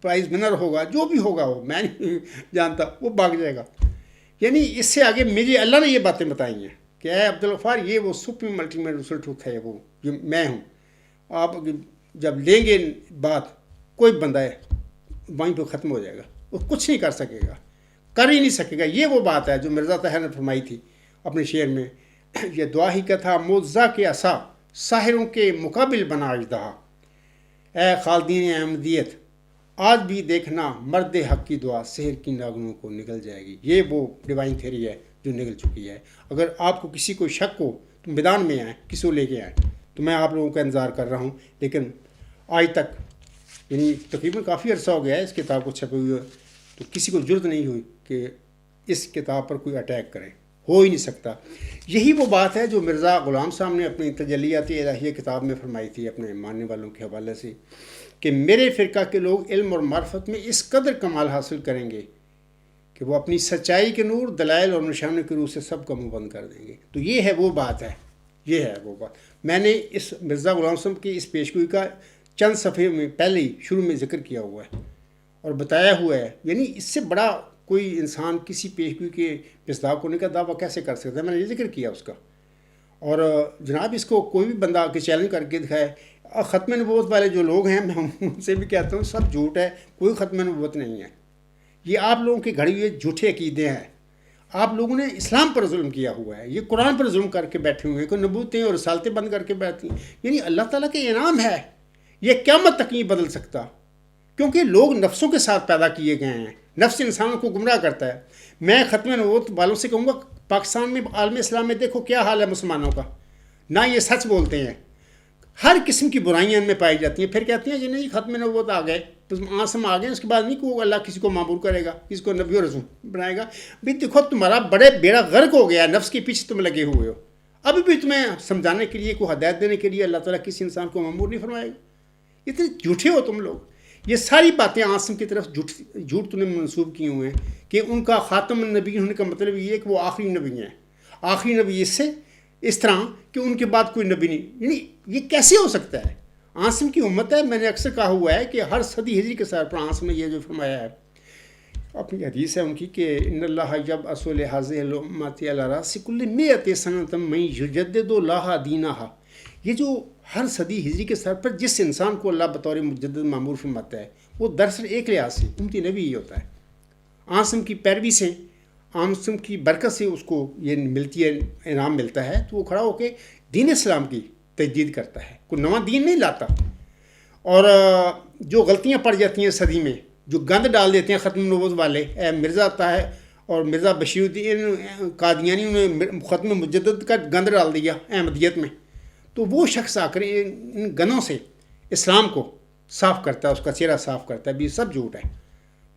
پرائز ونر ہوگا، جو بھی ہوگا وہ میں نہیں جانتا، وہ بھاگ جائے گا. یعنی اس سے آگے مجھے اللہ نے یہ باتیں بتائی ہیں کہ اے عبدالغفار یہ وہ سپریم الٹیمیٹ رزلٹ ہوتا ہے، وہ جو میں ہوں. آپ جب لیں گے بات، کوئی بندہ ہے وہیں پہ ختم ہو جائے گا، وہ کچھ نہیں کر سکے گا، کر ہی نہیں سکے گا. یہ وہ بات ہے جو مرزا طاہر نے فرمائی تھی اپنے شعر میں، یہ دعا ہی کا تھا معجزہ کے عصا ساحروں کے مقابل بنا اژدہا. اے خالدین احمدیت آج بھی دیکھنا مرد حق کی دعا سحر کی ناگنوں کو نگل جائے گی. یہ وہ ڈیوائن تھیری ہے جو نگل چکی ہے. اگر آپ کو کسی کو شک ہو تو میدان میں آئیں، کسی کو لے کے آئیں. تو میں آپ لوگوں کا انتظار کر رہا ہوں. لیکن آج تک یعنی تقریباً کافی عرصہ ہو گیا ہے اس کتاب کو چھپے ہوئے، تو کسی کو ضرورت نہیں ہوئی کہ اس کتاب پر کوئی اٹیک کرے، ہو ہی نہیں سکتا. یہی وہ بات ہے جو مرزا غلام صاحب نے اپنی تجلیات الہیہ کتاب میں فرمائی تھی اپنے ماننے والوں کے حوالے سے، کہ میرے فرقہ کے لوگ علم اور معرفت میں اس قدر کمال حاصل کریں گے کہ وہ اپنی سچائی کے نور، دلائل اور نشانوں کے روح سے سب کا منہ بند کر دیں گے. تو یہ ہے وہ بات ہے، یہ ہے وہ بات. میں نے اس مرزا غلام صاحب کی اس پیشگوئی کا چند صفحے میں پہلے ہی شروع میں ذکر کیا ہوا ہے اور بتایا ہوا ہے. یعنی اس سے بڑا کوئی انسان کسی پیشگوئی کے مصداق ہونے کا دعویٰ کیسے کر سکتا ہے؟ میں نے یہ ذکر کیا اس کا. اور جناب اس کو کوئی بھی بندہ آ کے چیلنج کر کے دکھائے. ختم نبوت والے جو لوگ ہیں میں ان سے بھی کہتا ہوں سب جھوٹ ہے، کوئی ختم نبوت نہیں ہے. یہ آپ لوگوں کے گھڑے ہوئے جھوٹے عقیدے ہیں. آپ لوگوں نے اسلام پر ظلم کیا ہوا ہے، یہ قرآن پر ظلم کر کے بیٹھے ہوئے ہیں، کوئی نبوتیں اور رسالتیں بند کر کے بیٹھتی ہیں. یعنی اللہ تعالیٰ کے انعام ہے، یہ قیامت تک نہیں بدل سکتا، کیونکہ لوگ نفسوں کے ساتھ پیدا کیے گئے ہیں. نفس انسانوں کو گمراہ کرتا ہے. میں ختم نبوت والوں سے کہوں گا پاکستان میں عالم اسلام میں دیکھو کیا حال ہے مسلمانوں کا. نہ یہ سچ بولتے ہیں، ہر قسم کی برائیاں ان میں پائی جاتی ہیں. پھر کہتے ہیں کہ نہیں ختم نبوت آ گئے، آسم آ گئے، اس کے بعد نہیں کہ اللہ کسی کو معمور کرے گا، کسی کو نبی و رسول بنائے گا. بھائی دیکھو تمہارا بڑے بیڑا غرق ہو گیا، نفس کے پیچھے تم لگے ہوئے ہو. ابھی بھی تمہیں سمجھانے کے لیے، کوئی ہدایت دینے کے لیے اللہ تعالیٰ کسی انسان کو معمور نہیں فرمائے گا. اتنے جھوٹے ہو تم لوگ. یہ ساری باتیں عاصم کی طرف جھوٹ تم نے منسوب کیے ہوئے ہیں کہ ان کا خاتم النبی ہونے کا مطلب یہ ہے کہ وہ آخری نبی ہیں. آخری نبی اس طرح کہ ان کے بعد کوئی نبی نہیں. یعنی یہ کیسے ہو سکتا ہے؟ عاصم کی امت ہے. میں نے اکثر کہا ہوا ہے کہ ہر صدی ہجری کے سر پر عاصم نے یہ جو فرمایا ہے، اپنی حدیث ہے ان کی کہ ان اللہ جب اصول حاضر الامت علی راس کل مئۃ سنۃ من یجدد لها دینہا، یہ جو ہر صدی ہجری کے سر پر جس انسان کو اللہ بطور مجدد معمور فرماتا ہے وہ دراصل ایک لحاظ سے امتی نبی ہی ہوتا ہے. آسم کی پیروی سے، آسم کی برکت سے اس کو یہ ملتی ہے، انعام ملتا ہے، تو وہ کھڑا ہو کے دین اسلام کی تجدید کرتا ہے، کوئی نواں دین نہیں لاتا. اور جو غلطیاں پڑ جاتی ہیں صدی میں، جو گند ڈال دیتے ہیں ختم نبوت والے، مرزا طاہر اور مرزا بشیر الدین قادیانی نے ختم مجدد کا گند ڈال دیا احمدیت میں، تو وہ شخص آ کر ان گنوں سے اسلام کو صاف کرتا ہے، اس کا چہرہ صاف کرتا ہے. بھی سب جھوٹ ہے،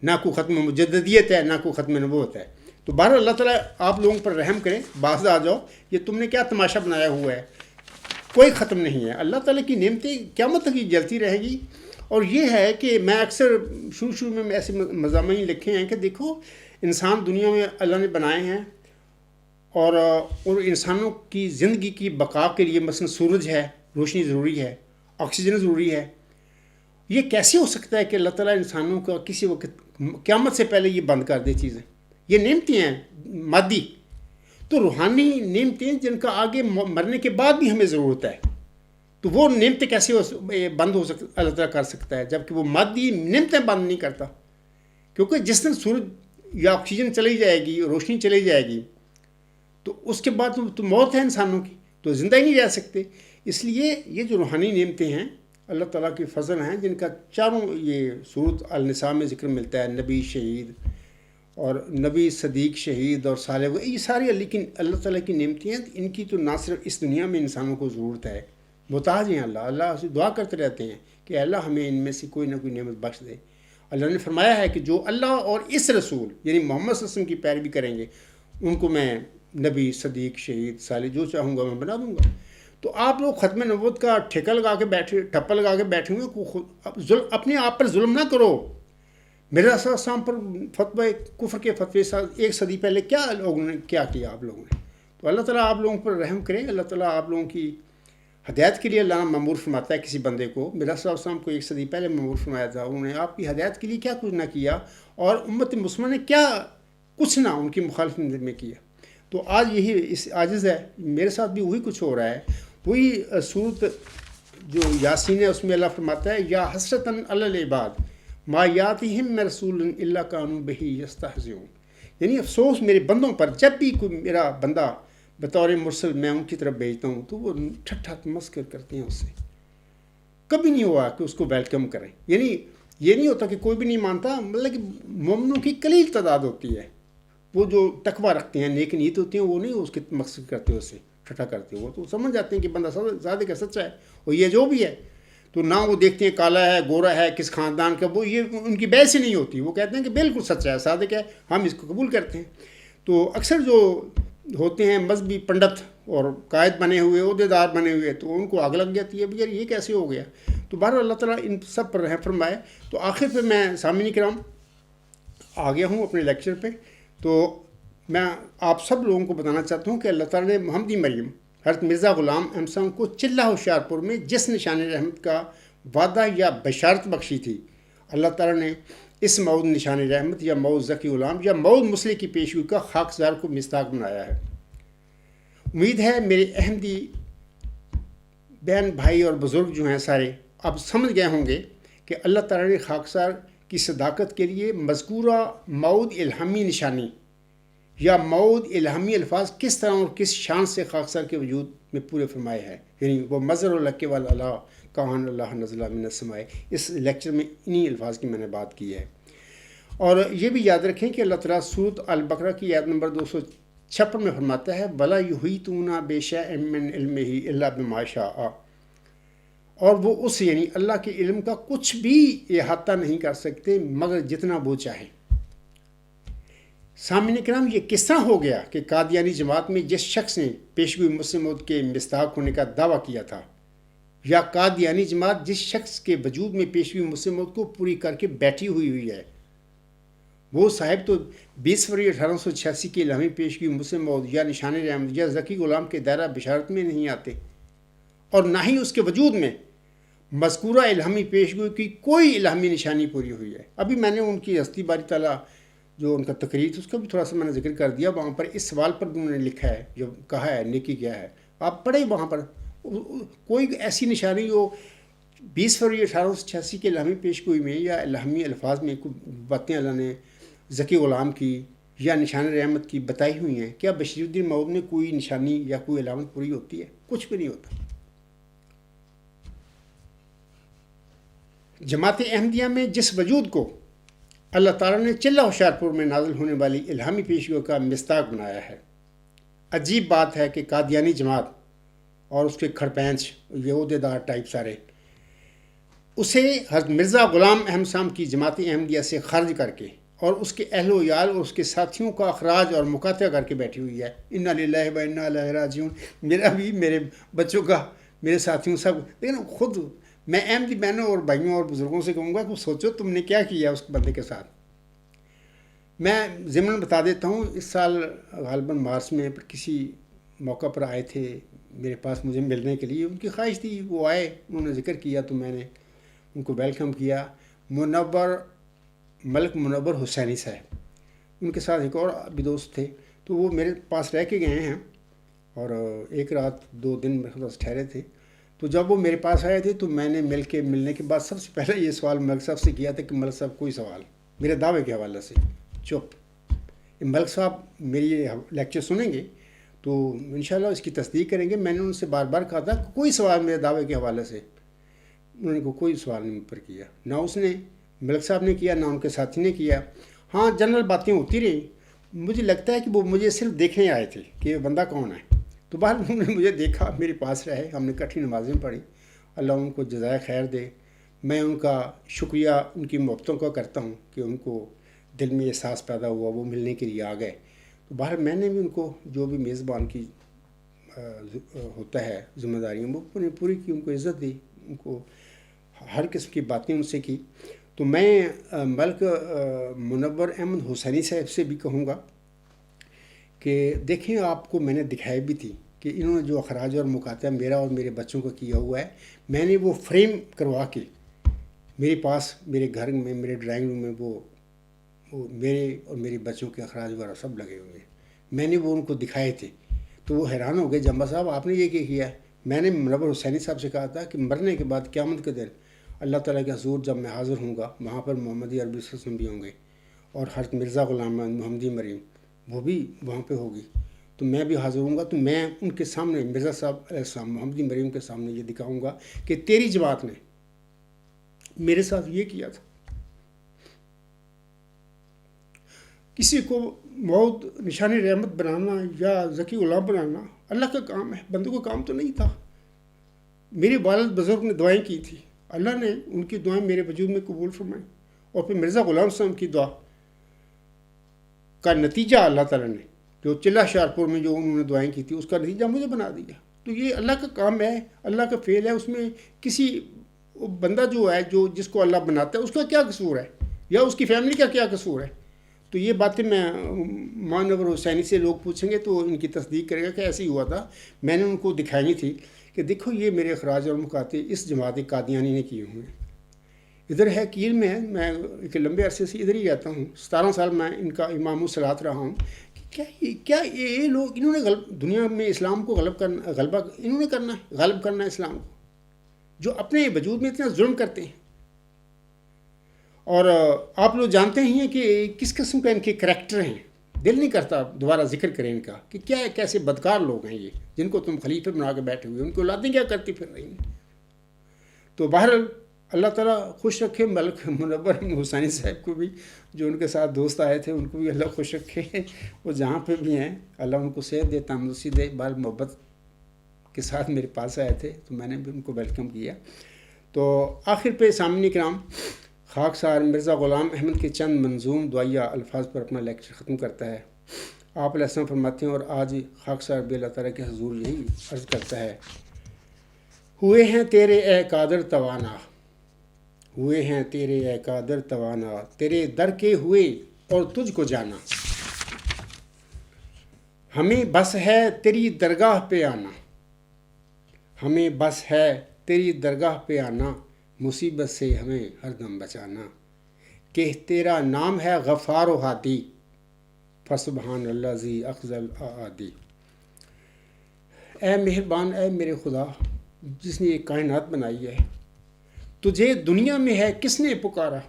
نہ کوئی ختم مجددیت ہے، نہ کوئی ختم نبوت ہے. تو بہر اللہ تعالیٰ آپ لوگوں پر رحم کریں، باز آ جاؤ، یہ تم نے کیا تماشا بنایا ہوا ہے، کوئی ختم نہیں ہے. اللہ تعالیٰ کی نعمتیں قیامت تک ہی جلتی رہے گی. اور یہ ہے کہ میں اکثر شروع میں ایسے مضامین لکھے ہیں کہ دیکھو انسان دنیا میں اللہ نے بنائے ہیں، اور انسانوں کی زندگی کی بقا کے لیے مثلا سورج ہے، روشنی ضروری ہے، آکسیجن ضروری ہے. یہ کیسے ہو سکتا ہے کہ اللہ تعالیٰ انسانوں کا کسی وقت قیامت سے پہلے یہ بند کر دے چیزیں؟ یہ نعمتیں ہیں مادی، تو روحانی نعمتیں جن کا آگے مرنے کے بعد بھی ہمیں ضرورت ہے، تو وہ نعمتیں کیسے بند ہو سکتا اللہ تعالیٰ کر سکتا ہے، جبکہ وہ مادی نعمتیں بند نہیں کرتا. کیونکہ جس دن سورج یا آکسیجن چلی جائے گی، روشنی چلی جائے گی، تو اس کے بعد تو موت ہے انسانوں کی، تو زندہ ہی نہیں رہ سکتے. اس لیے یہ جو روحانی نعمتیں ہیں اللہ تعالیٰ کے فضل ہیں، جن کا چاروں یہ سورۃ النساء میں ذکر ملتا ہے، نبی شہید اور نبی صدیق شہید اور صالح، یہ سارے لیکن اللہ تعالیٰ کی نعمتیں ہیں. ان کی تو نہ صرف اس دنیا میں انسانوں کو ضرورت ہے، محتاج ہیں اللہ سے دعا کرتے رہتے ہیں کہ اللہ ہمیں ان میں سے کوئی نہ کوئی نعمت بخش دے. اللہ نے فرمایا ہے کہ جو اللہ اور اس رسول یعنی محمد صلی اللہ علیہ وسلم کی پیروی کریں گے ان کو میں نبی صدیق شہید صالح جو چاہوں گا میں بنا دوں گا. تو آپ لوگ ختم نبوت کا ٹھیکہ لگا کے بیٹھے، ٹھپا لگا کے بیٹھے ہوئے، اپنے آپ پر ظلم نہ کرو. مرزا صلی اللہ علیہ وسلم پر فتوی کفر کے فتوے ایک صدی پہلے کیا لوگوں نے کیا آپ لوگوں نے. تو اللہ تعالیٰ آپ لوگوں پر رحم کریں. اللہ تعالیٰ آپ لوگوں کی ہدایت کے لیے اللہ مأمور فرماتا ہے کسی بندے کو. مرزا صلی اللہ علیہ وسلم کو ایک صدی پہلے مأمور فرمایا تھا، انہوں نے آپ کی ہدایت کے لیے کیا کچھ نہ کیا، اور امت مسلمہ نے کیا کچھ نہ ان کی مخالفت میں کیا. تو آج یہی اس عاجز ہے، میرے ساتھ بھی وہی کچھ ہو رہا ہے. وہی صورت جو یاسین ہے اس میں اللہ فرماتا ہے یا حسرتاً علی العباد ما یاتہم من رسول الا کانوا بہ یستہزئون، یعنی افسوس میرے بندوں پر جب بھی کوئی میرا بندہ بطور مرسل میں ان کی طرف بھیجتا ہوں تو وہ ٹھٹھا تمسخر کرتے ہیں اس سے. کبھی نہیں ہوا کہ اس کو ویلکم کریں. یعنی یہ نہیں ہوتا کہ کوئی بھی نہیں مانتا، مطلب کہ مومنوں کی قلیل تعداد ہوتی ہے، وہ جو تقویٰ رکھتے ہیں نیک نیت ہوتی ہیں وہ نہیں اس کے مقصد کرتے، اس سے ٹھٹھا کرتے ہیں. وہ تو سمجھ جاتے ہیں کہ بندہ زیادہ کا سچا ہے، اور یہ جو بھی ہے تو نہ وہ دیکھتے ہیں کالا ہے گورا ہے کس خاندان کا، وہ یہ ان کی بحث ہی نہیں ہوتی. وہ کہتے ہیں کہ بالکل سچا ہے، صادق ہے، ہم اس کو قبول کرتے ہیں. تو اکثر جو ہوتے ہیں مذہبی پنڈت اور قائد بنے ہوئے، عہدیدار بنے ہوئے، تو ان کو آگ لگ جاتی ہے بھی یار یہ کیسے ہو گیا. تو بہرحال اللہ تعالیٰ ان سب پر رحم فرمائے. تو آخر پہ میں سامعین کرام آ گیا ہوں اپنے لیکچر پہ. تو میں آپ سب لوگوں کو بتانا چاہتا ہوں کہ اللہ تعالیٰ نے محمدی مریم حضرت مرزا غلام احمد صاحب کو چلہ ہوشیارپور میں جس نشان رحمت کا وعدہ یا بشارت بخشی تھی، اللہ تعالیٰ نے اس مود نشان رحمت یا مود ذکی غلام یا مود مسلح کی پیشگوئی کا خاکسار کو مصداق بنایا ہے. امید ہے میرے احمدی بہن بھائی اور بزرگ جو ہیں سارے اب سمجھ گئے ہوں گے کہ اللہ تعالیٰ نے خاکسار کی صداقت کے لیے مذکورہ مود الہامی نشانی یا مود الہامی الفاظ کس طرح اور کس شان سے خاکسار کے وجود میں پورے فرمائے ہیں. یعنی وہ مظہر الحق والعلا کہان اللہ نزل من السماء. اس لیکچر میں انہی الفاظ کی میں نے بات کی ہے. اور یہ بھی یاد رکھیں کہ اللہ تعالیٰ سورۃ البقرہ کی آیت نمبر 256 میں فرماتا ہے وَلَا يُحِيطُونَ بِشَيْءٍ مِّنْ عِلْمِهِ إِلَّا بِمَا شَاءَ، اور وہ اس یعنی اللہ کے علم کا کچھ بھی احاطہ نہیں کر سکتے مگر جتنا وہ چاہیں. سامعین کرام یہ کس طرح ہو گیا کہ قادیانی جماعت میں جس شخص نے پیشگوئی مسلم موعود کے مصداق ہونے کا دعویٰ کیا تھا، یا قادیانی جماعت جس شخص کے وجود میں پیشگوئی مسلم موعود کو پوری کر کے بیٹھی ہوئی ہے، وہ صاحب تو 20 فروری 1886 کی الہامی پیشگوئی مسلم موعود یا نشان رحمت یا ذکی غلام کے دائرہ بشارت میں نہیں آتے، اور نہ ہی اس کے وجود میں مذکورہ الہامی پیشگوئی کی کوئی الہامی نشانی پوری ہوئی ہے. ابھی میں نے ان کی ہستی باری تعالیٰ جو ان کا تقریر تھی اس کا بھی تھوڑا سا میں نے ذکر کر دیا. وہاں پر اس سوال پر بھی انہوں نے لکھا ہے، جو کہا ہے نیکی کیا ہے، آپ پڑھیں وہاں پر کوئی ایسی نشانی جو 20 فروری 1886 کے الہامی پیش گوئی میں یا الہامی الفاظ میں کوئی باتیں اللہ نے ذکی غلام کی یا نشان رحمت کی بتائی ہوئی ہیں، کیا بشیر الدین محمود نے کوئی نشانی یا کوئی علامت پوری ہوتی ہے؟ کچھ بھی نہیں ہوتا۔ جماعت احمدیہ میں جس وجود کو اللہ تعالیٰ نے چلہ ہوشیارپور میں نازل ہونے والی الہامی پیشگوئی کا مصداق بنایا ہے، عجیب بات ہے کہ قادیانی جماعت اور اس کے کھڑپینچ یہ عہدیدار ٹائپ سارے اسے حضرت مرزا غلام احمد صاحب کی جماعت احمدیہ سے خارج کر کے اور اس کے اہل و عیال اور اس کے ساتھیوں کا اخراج اور مقاطعہ کر کے بیٹھی ہوئی ہے۔ انا للہ و انا الیہ راجعون، میرا بھی، میرے بچوں کا، میرے ساتھیوں سب۔ لیکن خود میں احمدی بہنوں اور بھائیوں اور بزرگوں سے کہوں گا کہ سوچو تم نے کیا کیا اس بندے کے ساتھ۔ میں ضمن بتا دیتا ہوں، اس سال غالباً مارچ میں کسی موقع پر آئے تھے میرے پاس مجھے ملنے کے لیے، ان کی خواہش تھی وہ آئے، انہوں نے ذکر کیا تو میں نے ان کو ویلکم کیا۔ ملک منور حسینی صاحب، ان کے ساتھ ایک اور بھی دوست تھے، تو وہ میرے پاس رہ کے گئے ہیں اور ایک رات 2 دن میرے پاس ٹھہرے تھے۔ تو جب وہ میرے پاس آئے تھے تو میں نے ملنے کے بعد سب سے پہلے یہ سوال ملک صاحب سے کیا تھا کہ ملک صاحب کوئی سوال میرے دعوے کے حوالے سے؟ چپ۔ ملک صاحب میری یہ لیکچر سنیں گے تو انشاءاللہ اس کی تصدیق کریں گے۔ میں نے ان سے بار بار کہا تھا کہ کوئی سوال میرے دعوے کے حوالے سے، انہوں نے کوئی سوال نہیں پر کیا، نہ اس نے ملک صاحب نے کیا، نہ ان کے ساتھی نے کیا۔ ہاں جنرل باتیں ہوتی رہی، مجھے لگتا ہے کہ وہ مجھے صرف دیکھنے آئے تھے کہ یہ بندہ کون ہے۔ تو بعد انہوں نے مجھے دیکھا، میرے پاس رہے، ہم نے اکٹھی نمازیں پڑھی، اللہ ان کو جزائے خیر دے۔ میں ان کا شکریہ ان کی محبتوں کا کرتا ہوں کہ ان کو دل میں احساس پیدا ہوا، وہ ملنے کے لیے آ گئے۔ تو باہر میں نے بھی ان کو جو بھی میزبان کی ہوتا ہے ذمہ داریاں وہ پوری کی، ان کو عزت دی، ان کو ہر قسم کی باتیں ان سے کی۔ تو میں ملک منور احمد حسینی صاحب سے بھی کہوں گا کہ دیکھیں، آپ کو میں نے دکھائی بھی تھی کہ انہوں نے جو اخراج اور مقاطعہ میرا اور میرے بچوں کا کیا ہوا ہے، میں نے وہ فریم کروا کے میرے پاس میرے گھر میں میرے ڈرائنگ روم میں وہ میرے اور میرے بچوں کے اخراج وغیرہ سب لگے ہوئے ہیں، میں نے وہ ان کو دکھائے تھے۔ تو وہ حیران ہو گئے، جمبا صاحب آپ نے یہ کیا ہے؟ میں نے منور حسینی صاحب سے کہا تھا کہ مرنے کے بعد قیامت کے دن اللہ تعالیٰ کے حضور جب میں حاضر ہوں گا، وہاں پر محمدی عربی وسلم بھی ہوں گے اور حضرت مرزا غلام محمدی مریم وہ بھی وہاں پہ ہوگی، تو میں بھی حاضر ہوں گا۔ تو میں ان کے سامنے مرزا صاحب علیہ السلام محمدی مریم کے سامنے یہ دکھاؤں گا کہ تیری جماعت نے میرے ساتھ یہ کیا تھا۔ کسی کو موت نشانی رحمت بنانا یا ذکی غلام بنانا اللہ کا کام ہے، بندوں کا کام تو نہیں تھا۔ میرے والد بزرگ نے دعائیں کی تھی، اللہ نے ان کی دعائیں میرے وجود میں قبول فرمائیں، اور پھر مرزا غلام صاحب کی دعا کا نتیجہ اللہ تعالیٰ نے جو چلہ ہوشیارپور میں جو انہوں نے دعائیں کی تھی اس کا نتیجہ مجھے بنا دیا۔ تو یہ اللہ کا کام ہے، اللہ کا فعل ہے، اس میں کسی بندہ جو ہے جس کو اللہ بناتا ہے اس کا کیا قصور ہے یا اس کی فیملی کا کیا قصور ہے؟ تو یہ باتیں میں منور حسینی سے لوگ پوچھیں گے تو ان کی تصدیق کرے گا کہ ایسے ہی ہوا تھا۔ میں نے ان کو دکھائی تھی کہ دیکھو یہ میرے اخراج اور مقاطع اس جماعت قادیانی نے کیے ہوئے ہیں۔ ادھر ہے کیل میں ایک لمبے عرصے سے ادھر ہی رہتا ہوں، 17 سال میں ان کا امام الصلاۃ رہا ہوں۔ کیا یہ لوگ انہوں نے دنیا میں اسلام کو غالب کرنا ہے اسلام کو، جو اپنے وجود میں اتنا ظلم کرتے ہیں۔ اور آپ لوگ جانتے ہی ہیں کہ کس قسم کا ان کے کریکٹر ہیں، دل نہیں کرتا دوبارہ ذکر کریں ان کا کہ کیا کیسے بدکار لوگ ہیں یہ، جن کو تم خلیفہ بنا کے بیٹھے ہوئے، ان کو اولادیں کیا کرتی پھر رہی ہیں۔ تو بہرحال اللہ تعالیٰ خوش رکھے ملک منور حسینی صاحب کو بھی، جو ان کے ساتھ دوست آئے تھے ان کو بھی اللہ خوش رکھے، وہ جہاں پہ بھی ہیں اللہ ان کو صحت دے، تندرستی دے۔ بال محبت کے ساتھ میرے پاس آئے تھے تو میں نے بھی ان کو ویلکم کیا۔ تو آخر پہ سامعین کرام، خاکسار مرزا غلام احمد کے چند منظوم دعائیہ الفاظ پر اپنا لیکچر ختم کرتا ہے۔ آپ علیہ السلام فرماتے ہیں، اور آج خاکسار بھی اللہ تعالیٰ کے حضور یہی عرض کرتا ہے، ہوئے ہیں تیرے اے قادر توانا، ہوئے ہیں تیرے اے قادر توانا، تیرے در کے ہوئے اور تجھ کو جانا، ہمیں بس ہے تیری درگاہ پہ آنا، ہمیں بس ہے تیری درگاہ پہ آنا، مصیبت سے ہمیں ہر دم بچانا، کہ تیرا نام ہے غفار و ہادی، فسبحان اللہ ذی اخذل اعادی۔ اے مہربان، اے میرے خدا، جس نے یہ کائنات بنائی ہے، تجھے دنیا میں ہے کس نے پکارا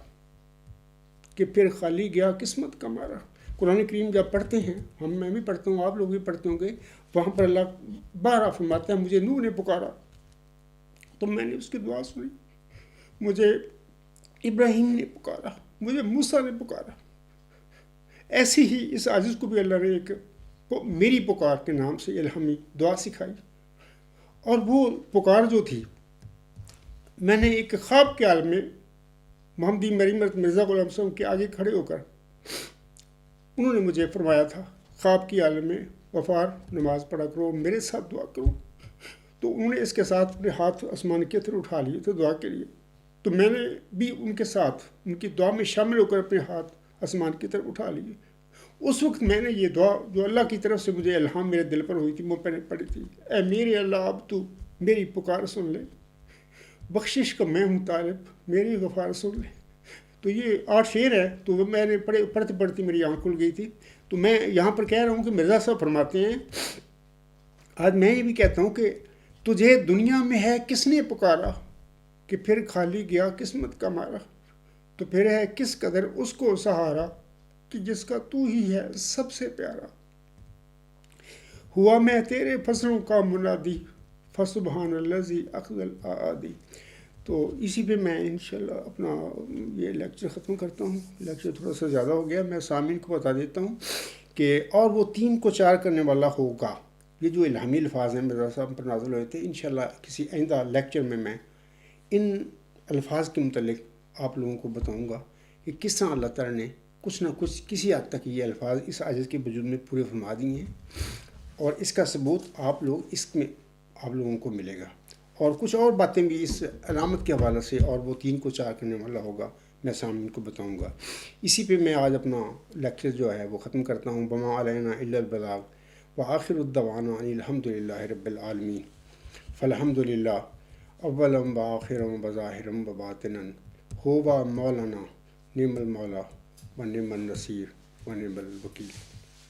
کہ پھر خالی گیا قسمت کا مارا۔ قرآن کریم جب پڑھتے ہیں، میں بھی پڑھتا ہوں، آپ لوگ بھی پڑھتے ہوں گے، وہاں پر اللہ بارہ فرماتا ہے مجھے نوح نے پکارا تو میں نے اس کی دعا سنی، مجھے ابراہیم نے پکارا، مجھے موسیٰ نے پکارا۔ ایسی ہی اس عاجز کو بھی اللہ نے ایک میری پکار کے نام سے الہامی دعا سکھائی، اور وہ پکار جو تھی، میں نے ایک خواب کے عالم میں محمدی مرزا غلام صاحب کے آگے کھڑے ہو کر انہوں نے مجھے فرمایا تھا، خواب کی عالم میں غفار نماز پڑھا کرو، میرے ساتھ دعا کرو۔ تو انہوں نے اس کے ساتھ اپنے ہاتھ آسمان کی طرف اٹھا لیے تھے دعا کے لیے، تو میں نے بھی ان کے ساتھ ان کی دعا میں شامل ہو کر اپنے ہاتھ آسمان کی طرف اٹھا لیے۔ اس وقت میں نے یہ دعا جو اللہ کی طرف سے مجھے الہام میرے دل پر ہوئی تھی، وہ پہلے پڑھی تھی، اے میرے اللہ اب تو میری پکار سن لے، بخشش کا میں ہوں طالب، میری غفار سن لے۔ تو یہ 8 شعر ہے، تو وہ میں نے پڑھتے پڑھتے میری آنکھ کھل گئی تھی۔ تو میں یہاں پر کہہ رہا ہوں کہ مرزا صاحب فرماتے ہیں، آج میں یہ بھی کہتا ہوں کہ تجھے دنیا میں ہے کس نے پکارا کہ پھر خالی گیا قسمت کا مارا، تو پھر ہے کس قدر اس کو سہارا کہ جس کا تو ہی ہے سب سے پیارا۔ ہوا میں تیرے فضلوں کا منادی، فسبحان الذی اخذ الاعادی۔ تو اسی پہ میں انشاءاللہ اپنا یہ لیکچر ختم کرتا ہوں۔ لیکچر تھوڑا سا زیادہ ہو گیا، میں سامعین کو بتا دیتا ہوں کہ اور وہ 3 کو 4 کرنے والا ہوگا۔ یہ جو الہامی الفاظ ہیں مرزا صاحب پر نازل ہوئے تھے، انشاءاللہ کسی آئندہ لیکچر میں ان الفاظ کے متعلق آپ لوگوں کو بتاؤں گا کہ کس طرح اللہ تعالیٰ نے کچھ نہ کچھ کسی حد تک یہ الفاظ اس عاجز کے وجود میں پورے فرما دیے ہیں، اور اس کا ثبوت آپ لوگوں کو ملے گا، اور کچھ اور باتیں بھی اس علامت کے حوالے سے، اور وہ 3 کو 4 کرنے والا ہوگا، میں سامنے کو بتاؤں گا۔ اسی پہ میں آج اپنا لیکچر جو ہے وہ ختم کرتا ہوں۔ وما علینا الا البلاغ وآخر الدعوانا ان الحمد للہ رب العالمین۔ فالحمد للہ اولا وآخرا وظاہرا وباطنا، ہوا مولانا نعم المولا ونعم النصیر ونعم الوکیل۔